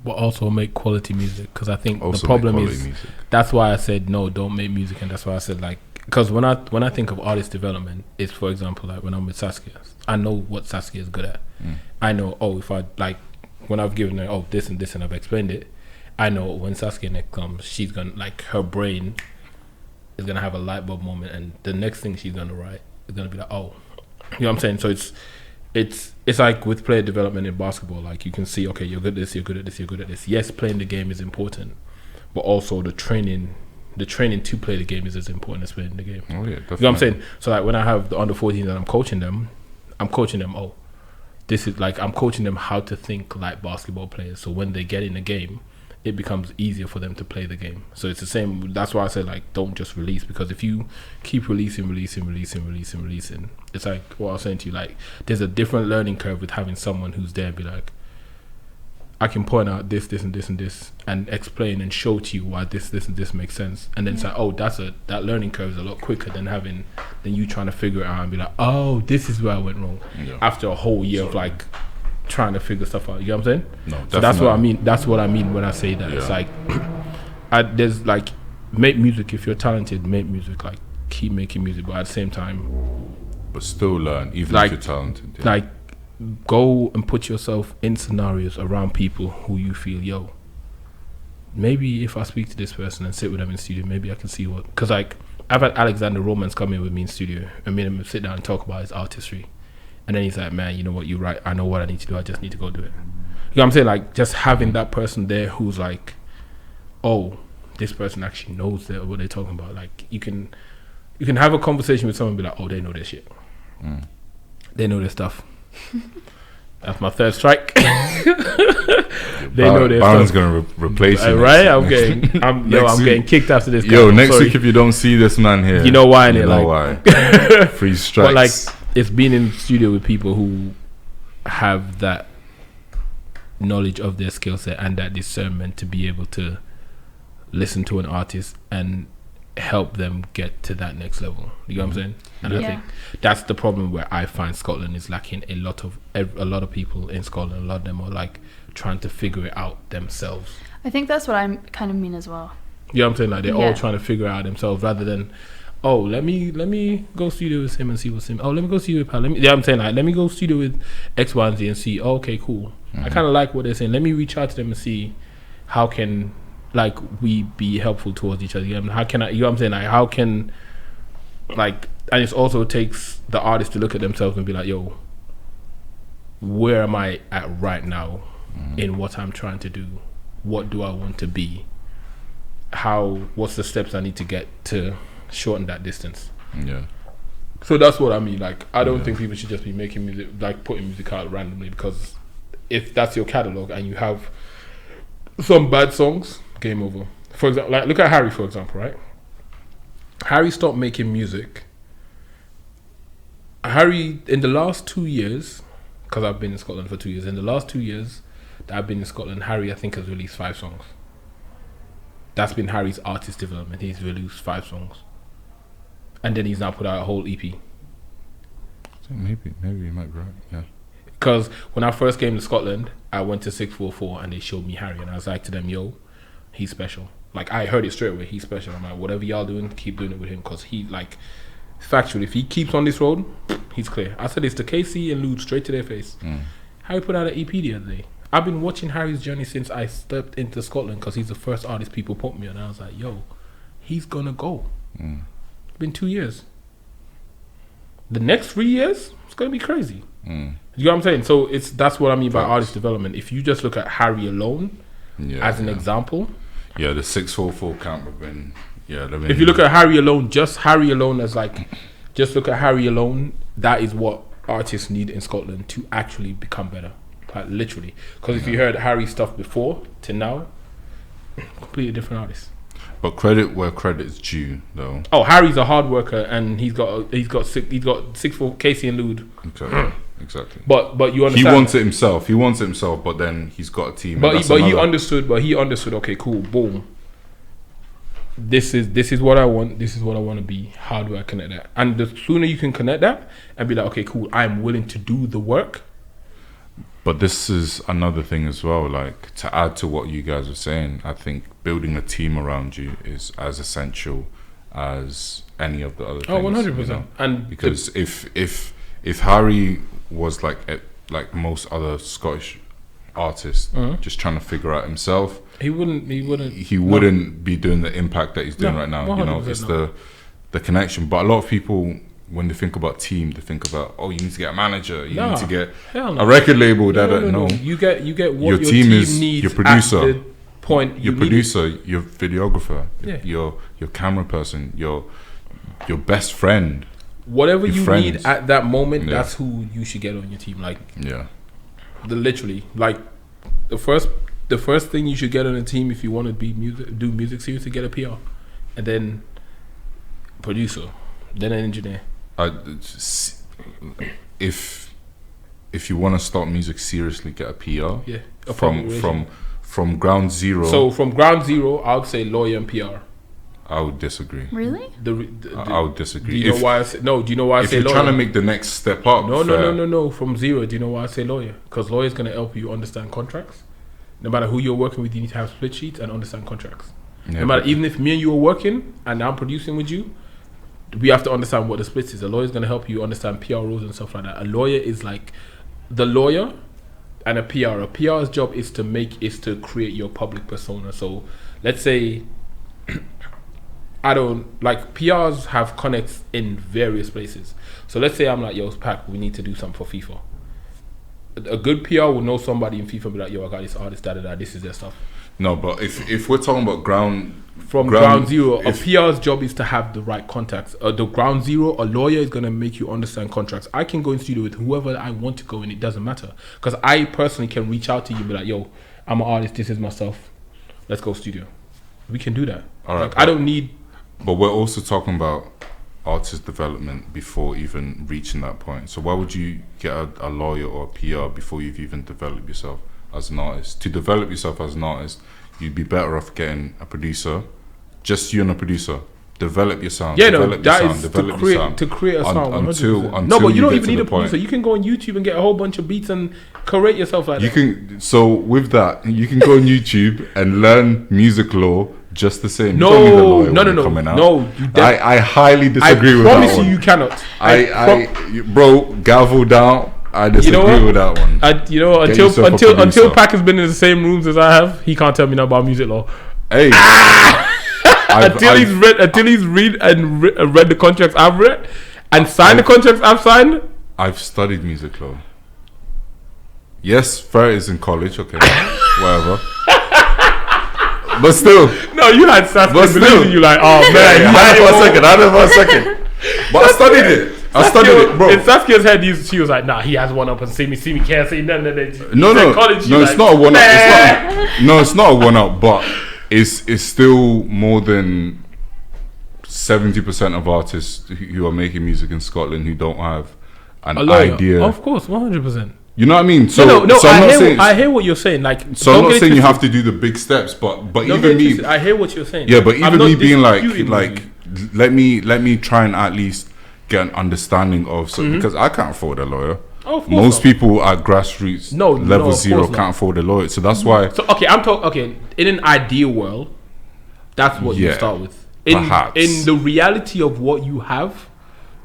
S2: But also make quality music, because I think
S1: Also
S2: the problem
S1: make quality
S2: is
S1: music.
S2: that's why I said no, don't make music, and that's why I said, like, because when I think of artist development, it's, for example, like when I'm with Saskia, I know what Saskia is good at. I know, if I, like, when I've given her this and this and I've explained it, I know when Saskia next comes, she's gonna, like, her brain is gonna have a light bulb moment, and the next thing she's gonna write is gonna be like, you know what I'm saying? So it's like with player development in basketball. Like, you can see, okay, you're good at this, you're good at this, you're good at this. Yes, playing the game is important, but also the training to play the game is as important as playing the game.
S1: Oh yeah, definitely.
S2: You know what I'm saying? So, like, when I have the under 14s and I'm coaching them, this is like I'm coaching them how to think like basketball players. So when they get in a game, it becomes easier for them to play the game. So it's the same. That's why I say like don't just release, because if you keep releasing, it's like what I was saying to you. Like there's a different learning curve with having someone who's there and be like, I can point out this, and this, and explain and show to you why this, and this makes sense. And then it's like, oh, that learning curve is a lot quicker than you trying to figure it out and be like, oh, this is where I went wrong. Yeah. After a whole year of like trying to figure stuff out. You know what I'm saying?
S1: No,
S2: so that's what I mean. That's what I mean when I say that. Yeah. It's like, there's like, make music. If you're talented, make music. Like, keep making music, but at the same time,
S1: but still learn, even
S2: like,
S1: if you're talented. Yeah.
S2: Like, go and put yourself in scenarios around people who you feel, yo, maybe if I speak to this person and sit with them in studio, maybe I can see what. Because like, I've had Alexander Romans come in with me in studio and me and him sit down and talk about his artistry. And then he's like, man, you know what, you're right. I know what I need to do. I just need to go do it. You know what I'm saying? Like, just having that person there who's like, oh, this person actually knows what they're talking about. Like, you can have a conversation with someone and be like, oh, they know their shit. They know their stuff. That's my third strike. They know their
S1: Baron's
S2: stuff.
S1: Gonna replace you.
S2: Right? I'm getting kicked after this.
S1: Yo, next week if you don't see this man here,
S2: you know why?
S1: You know
S2: like,
S1: why? Free strikes.
S2: But like, it's been in the studio with people who have that knowledge of their skill set and that discernment to be able to listen to an artist and help them get to that next level. You know what I'm saying? And I think that's the problem where I find Scotland is lacking. A lot of people in Scotland, a lot of them are like trying to figure it out themselves.
S4: I think that's what I kind of mean as well.
S2: You know what I'm saying? Like they're all trying to figure it out themselves rather than, oh, let me go studio with him and see what's him. Oh, let me go studio with Pal. I'm saying like, let me go studio with X, Y, and Z and see. Oh, okay, cool. I kind of like what they're saying. Let me reach out to them and see how can like we be helpful towards each other. You know, how can I? You know what I'm saying? Like how can like, and it also takes the artist to look at themselves and be like, yo, where am I at right now in what I'm trying to do? What do I want to be? What's the steps I need to get to shorten that distance? Yeah. So that's what I mean. Like, I don't think people should just be making music, like putting music out randomly, because if that's your catalog and you have some bad songs, game over. For example, like look at Harry, for example, right? Harry stopped making music. Harry, in the last 2 years, because I've been in Scotland for 2 years, in the last 2 years that I've been in Scotland, Harry, I think, has released 5 songs. That's been Harry's artist development. He's released 5 songs. And then he's now put out a whole EP.
S1: Maybe you might be right, yeah.
S2: Because when I first came to Scotland, I went to 644 and they showed me Harry, and I was like to them, yo, he's special. Like, I heard it straight away, he's special. I'm like, whatever y'all doing, keep doing it with him, because he, like, factually, if he keeps on this road, he's clear. I said this to Casey and Lude straight to their face. Harry put out an EP the other day. I've been watching Harry's journey since I stepped into Scotland, because he's the first artist people put me on. And I was like, yo, he's gonna go. It's been 2 years. The next 3 years, it's gonna be crazy. You know what I'm saying? So that's what I mean by artist development. If you just look at Harry alone as an example.
S1: Yeah, the 644 camp have been. Yeah,
S2: if you look at Harry alone, just Harry alone as like, just look at Harry alone. That is what artists need in Scotland to actually become better. Like literally, because if you heard Harry's stuff before to now, completely different artist.
S1: But credit where credit is due, though.
S2: Oh, Harry's a hard worker, and he's got 6 for Casey and Lude.
S1: Exactly.
S2: But you understand.
S1: He wants it himself. But then he's got a team.
S2: But he understood. Okay, cool. Boom. This is what I want. This is what I want to be. How do I connect that? And the sooner you can connect that and be like, okay, cool, I'm willing to do the work.
S1: But this is another thing as well. Like, to add to what you guys are saying, I think building a team around you is as essential as any of the other things.
S2: 100%.
S1: You know?
S2: And
S1: because if Harry was like most other Scottish artists, just trying to figure out himself, he wouldn't be doing the impact that he's doing right now. You know, it's the connection. But a lot of people, when they think about team, they think about, oh, you need to get a manager, you need to get a record label. No.
S2: You get what
S1: your team is
S2: needs
S1: your producer,
S2: at the point
S1: your producer, your videographer, your camera person, your best friend.
S2: whatever
S1: Your
S2: you
S1: friends.
S2: need at that moment,
S1: Yeah.
S2: that's who you should get on your team. Like,
S1: Yeah.
S2: literally, like the first thing you should get on a team if you want to do music seriously, get a PR, and then producer, then an engineer.
S1: If you want to start music seriously, get a PR.
S2: Yeah, a
S1: from ground zero.
S2: So from ground zero, I would say lawyer and PR.
S1: I would disagree.
S4: Really?
S1: I would disagree.
S2: Do you know why I say no? Do you know why I
S1: If
S2: say
S1: you're
S2: lawyer?
S1: trying to make the next step up,
S2: No. From zero, do you know why I say lawyer? Because lawyer is going to help you understand contracts. No matter who you're working with, you need to have split sheets and understand contracts.
S1: Yeah,
S2: No matter, even if me and you are working and I'm producing with you, we have to understand what the splits is. A lawyer is going to help you understand PR rules and stuff like that. A lawyer is like the lawyer and a PR. A PR's job is to create your public persona. So let's say PRs have connects in various places. So let's say I'm like, yo, Pac, we need to do something for FIFA. A good PR will know somebody in FIFA and be like, yo, I got this artist, this is their stuff.
S1: No, but if we're talking about ground
S2: zero, a PR's job is to have the right contacts. The ground zero, a lawyer is going to make you understand contracts. I can go in studio with whoever I want to go in, it doesn't matter. Because I personally can reach out to you and be like, yo, I'm an artist, this is my stuff. Let's go studio. We can do that.
S1: All right,
S2: I don't need...
S1: But we're also talking about artist development before even reaching that point. So why would you get a lawyer or a PR before you've even developed yourself as an artist? To develop yourself as an artist, you'd be better off getting a producer, just you and a producer. Develop your sound.
S2: Yeah,
S1: develop
S2: no,
S1: your
S2: that
S1: sound,
S2: is
S1: develop
S2: to
S1: your sound.
S2: create a sound.
S1: Until
S2: no, but you don't
S1: get
S2: even
S1: to
S2: need
S1: the
S2: a producer.
S1: point.
S2: You can go on YouTube and get a whole bunch of beats and create yourself like
S1: You
S2: that.
S1: can. So with that, you can go on YouTube and learn music law just the same.
S2: No,
S1: you don't need a lawyer
S2: no,
S1: when
S2: no,
S1: you're coming out.
S2: no.
S1: I highly disagree with that
S2: I promise
S1: one.
S2: you cannot.
S1: Bro, gavel down. I disagree with that one. Get yourself a
S2: Until
S1: producer.
S2: Pac has been in the same rooms as I have, he can't tell me nothing about music law.
S1: Hey,
S2: Until he's read the contracts I've read and signed the contracts I've signed.
S1: I've studied music law. Yes, fair is in college. Okay, whatever. But still,
S2: No, you had Szaskia
S1: But still.
S2: believing you like, oh man, you
S1: I
S2: had
S1: had it
S2: it
S1: for a second. But I studied it. I studied it, bro.
S2: In Saskia's head, she was like, nah, he has one up and see me, can't see none of that.
S1: No,
S2: College,
S1: no, it's
S2: like,
S1: not a one up.
S2: "Nah."
S1: No, it's not a one up, but it's still more than 70% of artists who are making music in Scotland who don't have an
S2: A lawyer.
S1: idea.
S2: Of course, 100%.
S1: You know what I mean? So,
S2: No,
S1: so I'm not saying.
S2: I hear what you're saying. Like,
S1: So I'm
S2: don't
S1: not
S2: get
S1: saying you
S2: twisted.
S1: have to do the big steps, but
S2: Don't
S1: even
S2: get
S1: me,
S2: twisted. I hear what you're saying.
S1: yeah, but
S2: I'm
S1: even
S2: not
S1: me being
S2: disputing
S1: like,
S2: you.
S1: let me try and at least get an understanding of because I can't afford a lawyer.
S2: Oh, of course
S1: Most
S2: not.
S1: people at grassroots level
S2: of
S1: zero
S2: course
S1: can't
S2: not.
S1: afford a lawyer, so that's why.
S2: So okay, I'm talking. Okay, in an ideal world, that's what you
S1: Yeah,
S2: start with.
S1: perhaps.
S2: In the reality of what you have,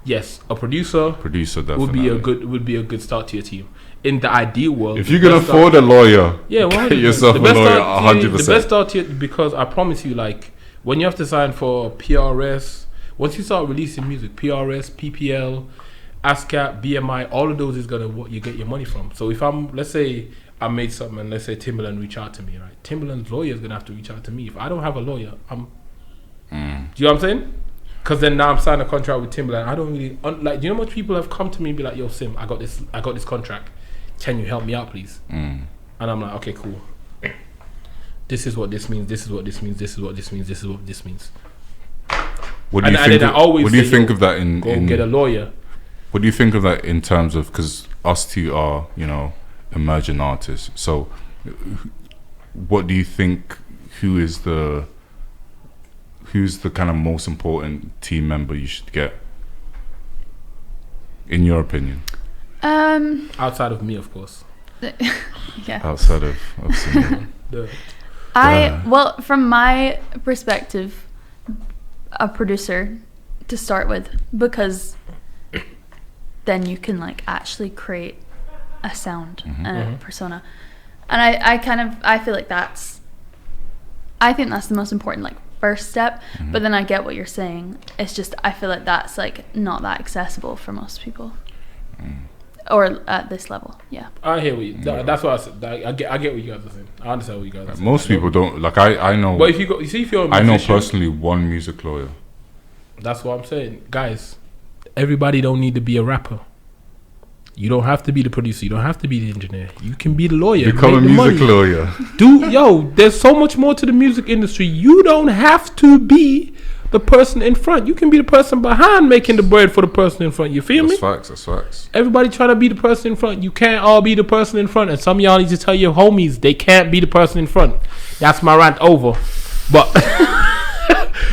S2: yes, a producer
S1: Definitely
S2: would be a good start to your team. In the ideal world,
S1: If you can afford a lawyer,
S2: yeah,
S1: get yourself a lawyer 100%.
S2: The best start to it, because I promise you, like when you have to sign for PRS, once you start releasing music, PRS, PPL, ASCAP, BMI, all of those is gonna what you get your money from. So if let's say I made something, and let's say Timbaland reach out to me, right? Timbaland's lawyer is gonna have to reach out to me. If I don't have a lawyer, do you know what I'm saying? Because then now I'm signing a contract with Timbaland. I don't really do you know how much people have come to me and be like, "Yo, Sim, I got this contract. Can you help me out, please?" And I'm like, "Okay, cool. This is what this means. This is what this means. This is what this means. This is what this means."
S1: What do you
S2: And
S1: think?
S2: then I always
S1: What do you
S2: say,
S1: think
S2: yo,
S1: of that in
S2: Go get a lawyer.
S1: What do you think of that in terms of, because us two are, emerging artists. So what do you think, who's the kind of most important team member you should get, in your opinion?
S2: Outside of me, of course.
S4: Yeah.
S1: Outside of Simone.
S4: Well, from my perspective, a producer to start with, because then you can like actually create a sound and a persona. And I feel like I think that's the most important like first step. But then I get what you're saying. It's just I feel like that's like not that accessible for most people. Or at this level, yeah.
S2: I hear what you. That's what I said. I get what you guys are saying. I understand what you guys are saying.
S1: Most people don't, like I know.
S2: But if you go, you see, if you're a
S1: I
S2: musician,
S1: know personally one music lawyer.
S2: that's what I'm saying, guys. everybody don't need to be a rapper. You don't have to be the producer. You don't have to be the engineer. You can be the lawyer.
S1: Become a
S2: make the
S1: music
S2: money.
S1: lawyer.
S2: There's so much more to the music industry. You don't have to be the person in front. You can be the person behind making the bread for the person in front. You feel me?
S1: That's facts.
S2: Everybody trying to be the person in front. You can't all be the person in front. And some of y'all need to tell your homies they can't be the person in front. That's my rant over. But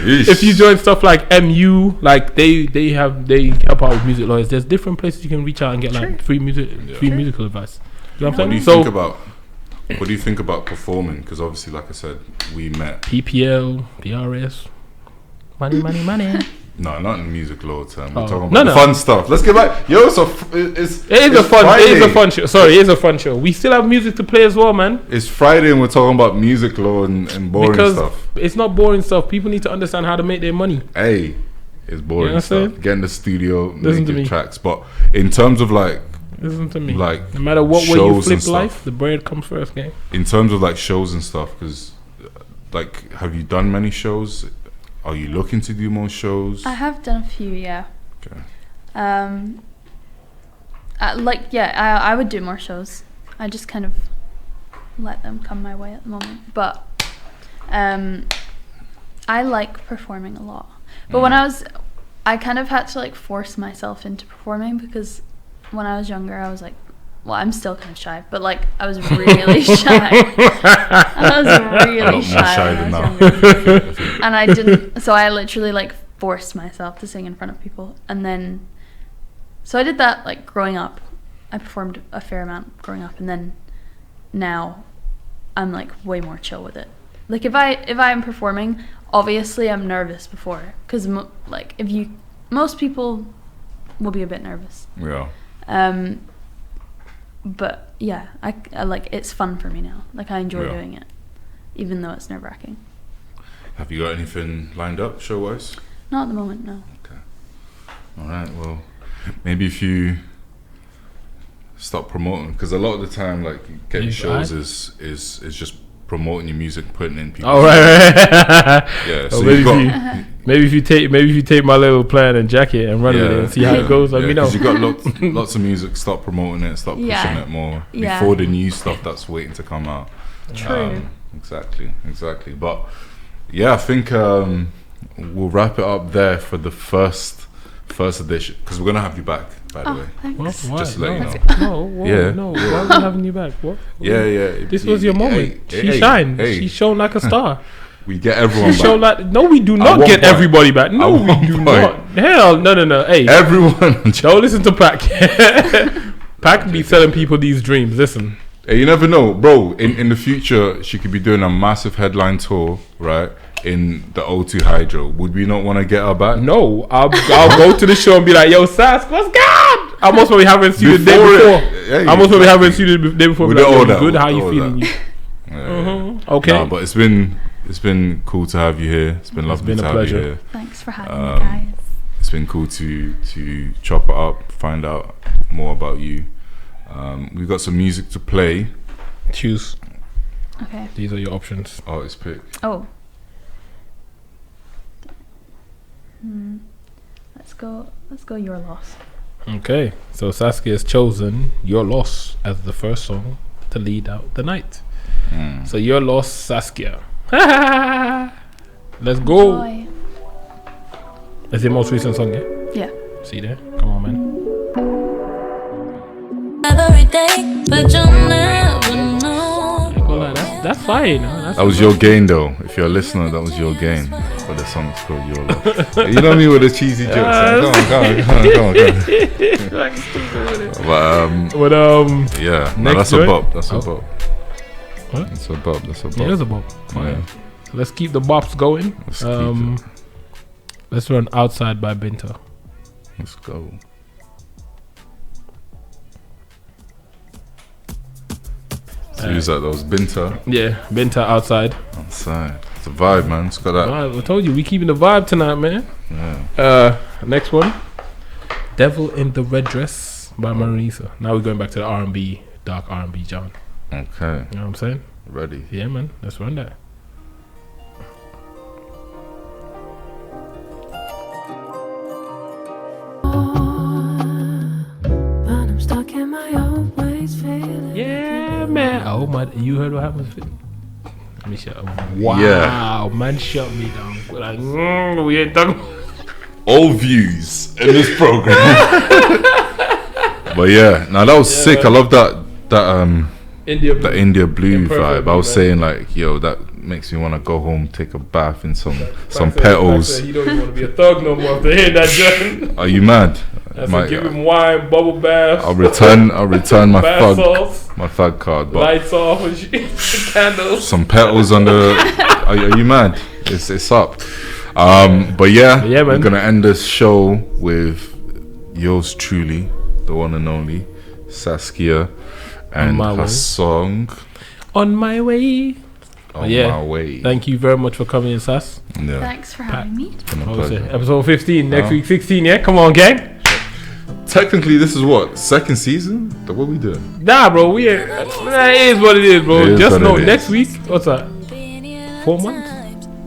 S2: if you join stuff like MU, like they help out with music lawyers. There's different places you can reach out and get like free musical advice. You know what I'm saying?
S1: What do you think about performing? Because obviously, like I said, we met
S2: PPL, PRS, money.
S1: No, not in music law term. We're
S2: Oh.
S1: talking about the fun stuff. Let's get back. Yo, so
S2: It is a fun show. Sorry, it is a fun show. We still have music to play as well, man.
S1: It's Friday and we're talking about music law and boring
S2: Because
S1: stuff.
S2: it's not boring stuff. People need to understand how to make their money.
S1: Hey, it's boring
S2: You know what I'm
S1: stuff.
S2: saying?
S1: Get in the studio,
S2: Listen to
S1: making
S2: me.
S1: tracks. But in terms of like
S2: Listen to me.
S1: Like,
S2: no matter what way you
S1: shows
S2: flip
S1: and stuff.
S2: life, the bread comes first, gang.
S1: in terms of like shows and stuff, because like, have you done many shows? Are you looking to do more shows?
S4: I have done a few, yeah.
S1: Okay.
S4: I would do more shows. I just kind of let them come my way at the moment. But I like performing a lot. But when I kind of had to like force myself into performing, because when I was younger, I was like, well, I'm still kind of shy, but like I was really shy. I was really shy when I was younger. And I didn't, so I literally like forced myself to sing in front of people. And then, so I did that like growing up. I performed a fair amount growing up, and then now I'm like way more chill with it. Like if I'm performing, obviously I'm nervous before, because most people will be a bit nervous.
S1: Yeah.
S4: But yeah, I like, it's fun for me now. Like I enjoy doing it, even though it's nerve-wracking.
S1: Have you got anything lined up show-wise?
S4: Not at the moment, no.
S1: Okay. All right. Well, maybe if you stop promoting, because a lot of the time, like getting shows is just promoting your music, putting in people.
S2: Oh right.
S1: Yeah.
S2: Oh,
S1: So
S2: maybe if you take my little plan and jacket and run with it and see how it goes, let me know.
S1: Because you got lots of music. Stop promoting it. Stop pushing it more before the new stuff that's waiting to come out.
S4: True.
S1: Exactly. But yeah, I think we'll wrap it up there for the first edition, because we're gonna have you back, by the way.
S4: Thanks.
S2: Why?
S1: Just to let you know.
S2: No. Why are we having you back? What?
S1: Yeah.
S2: This was your moment.
S1: Hey,
S2: She shined.
S1: hey.
S2: She shone like a star.
S1: We get everyone
S2: She
S1: back.
S2: shone like. No, we do not
S1: one
S2: get
S1: point.
S2: everybody back. No,
S1: At one
S2: we do
S1: point.
S2: not. Hell, no. Hey,
S1: Everyone.
S2: don't listen to Pac. Pac be selling people these dreams. Listen.
S1: Hey, you never know, bro. In the future, she could be doing a massive headline tour, right? In the O2 Hydro. Would we not want to get her back?
S2: No, I'll go to the show and be like, "Yo, Sask, what's good?" I most probably haven't seen the day before. I most probably haven't seen the day before.
S1: We
S2: Like,
S1: do all
S2: "Yo,
S1: that,
S2: good?
S1: we
S2: How
S1: do
S2: you
S1: all
S2: feeling?
S1: that.
S2: Okay.
S1: Nah, but it's been cool to have you here. It's been lovely
S2: been
S1: to
S2: a
S1: have
S2: pleasure.
S1: you here.
S4: Thanks for having me, guys.
S1: It's been cool to chop it up, find out more about you. We've got some music to play.
S2: Choose.
S4: Okay.
S2: These are your options.
S1: Artist pick.
S4: Oh. Let's go Your Loss.
S2: Okay, so Saskia has chosen Your Loss as the first song to lead out the night. So Your Loss, Saskia. Let's go.
S4: Enjoy.
S2: That's your most recent song, yeah?
S4: Yeah.
S2: See there? Come on, man.
S3: Every day, but you'll never know.
S2: Go like that. That's fine.
S1: That was your gain, though. If you're a listener, that was your gain. But the song's called Your Love. You know me with the cheesy jokes. Come on. But yeah, no,
S2: Next
S1: that's a
S2: joint?
S1: bop. That's a
S2: Oh.
S1: bop.
S2: What?
S1: That's a bop. That's a bop.
S2: Yeah, it's a bop.
S1: Yeah.
S2: So let's keep the bops going.
S1: Let's keep it.
S2: Let's run Outside by Binta.
S1: Let's go. So who's that? That was Binta.
S2: Yeah, Binta Outside.
S1: Outside. It's a vibe, man. It's got that.
S2: I told you, we keeping the vibe tonight, man.
S1: Yeah.
S2: Next one. Devil in the Red Dress by Marisa. Now we're going back to the R&B, dark R&B, John.
S1: Okay.
S2: You know what I'm saying?
S1: Ready.
S2: Yeah, man. Let's run that.
S3: but I'm stuck in my old ways, feeling.
S2: Yeah, man. Oh my! You heard what happened? Let me shut up. Wow,
S1: Yeah.
S2: man, shut me down. We're like, we ain't talking.
S1: All views in this program. But yeah, now that was sick. I love that
S2: India.
S1: the India Blue
S2: Perfect,
S1: vibe. I was
S2: man.
S1: saying like, yo, that makes me want to go home, take a bath in some
S2: Back
S1: petals.
S2: there, he don't even want to be a thug no more after hearing that joint.
S1: Are you mad?
S2: Give him wine, bubble bath.
S1: I'll return my
S2: bath salts,
S1: thug card, but
S2: lights off, and shit, candles.
S1: some petals on the. Are you mad? It's up. But yeah,
S2: Yeah, man.
S1: we're gonna end this show with yours truly, the one and only Szaskia, and
S2: my
S1: her
S2: way.
S1: song
S2: On my way.
S1: "On
S2: Yeah.
S1: My Way."
S2: Thank you very much for coming in, Sass.
S1: Yeah,
S4: Thanks for having me.
S1: it's been a
S2: What was it?
S1: pleasure.
S2: Episode 15, next
S1: Oh.
S2: week 16, yeah? Come on, gang.
S1: Technically, this is what, second season? What we doing?
S2: Nah, bro, we ain't. That is what it is, bro.
S1: It is
S2: Just
S1: what
S2: know
S1: it is.
S2: next week, what's that? 4 months?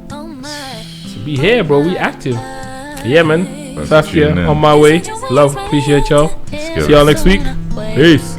S2: So be here, bro. We active. Yeah, man.
S1: Tune
S2: Szaskia,
S1: in.
S2: on my way. Love, appreciate y'all.
S1: Let's get
S2: See
S1: it.
S2: y'all next week. Peace.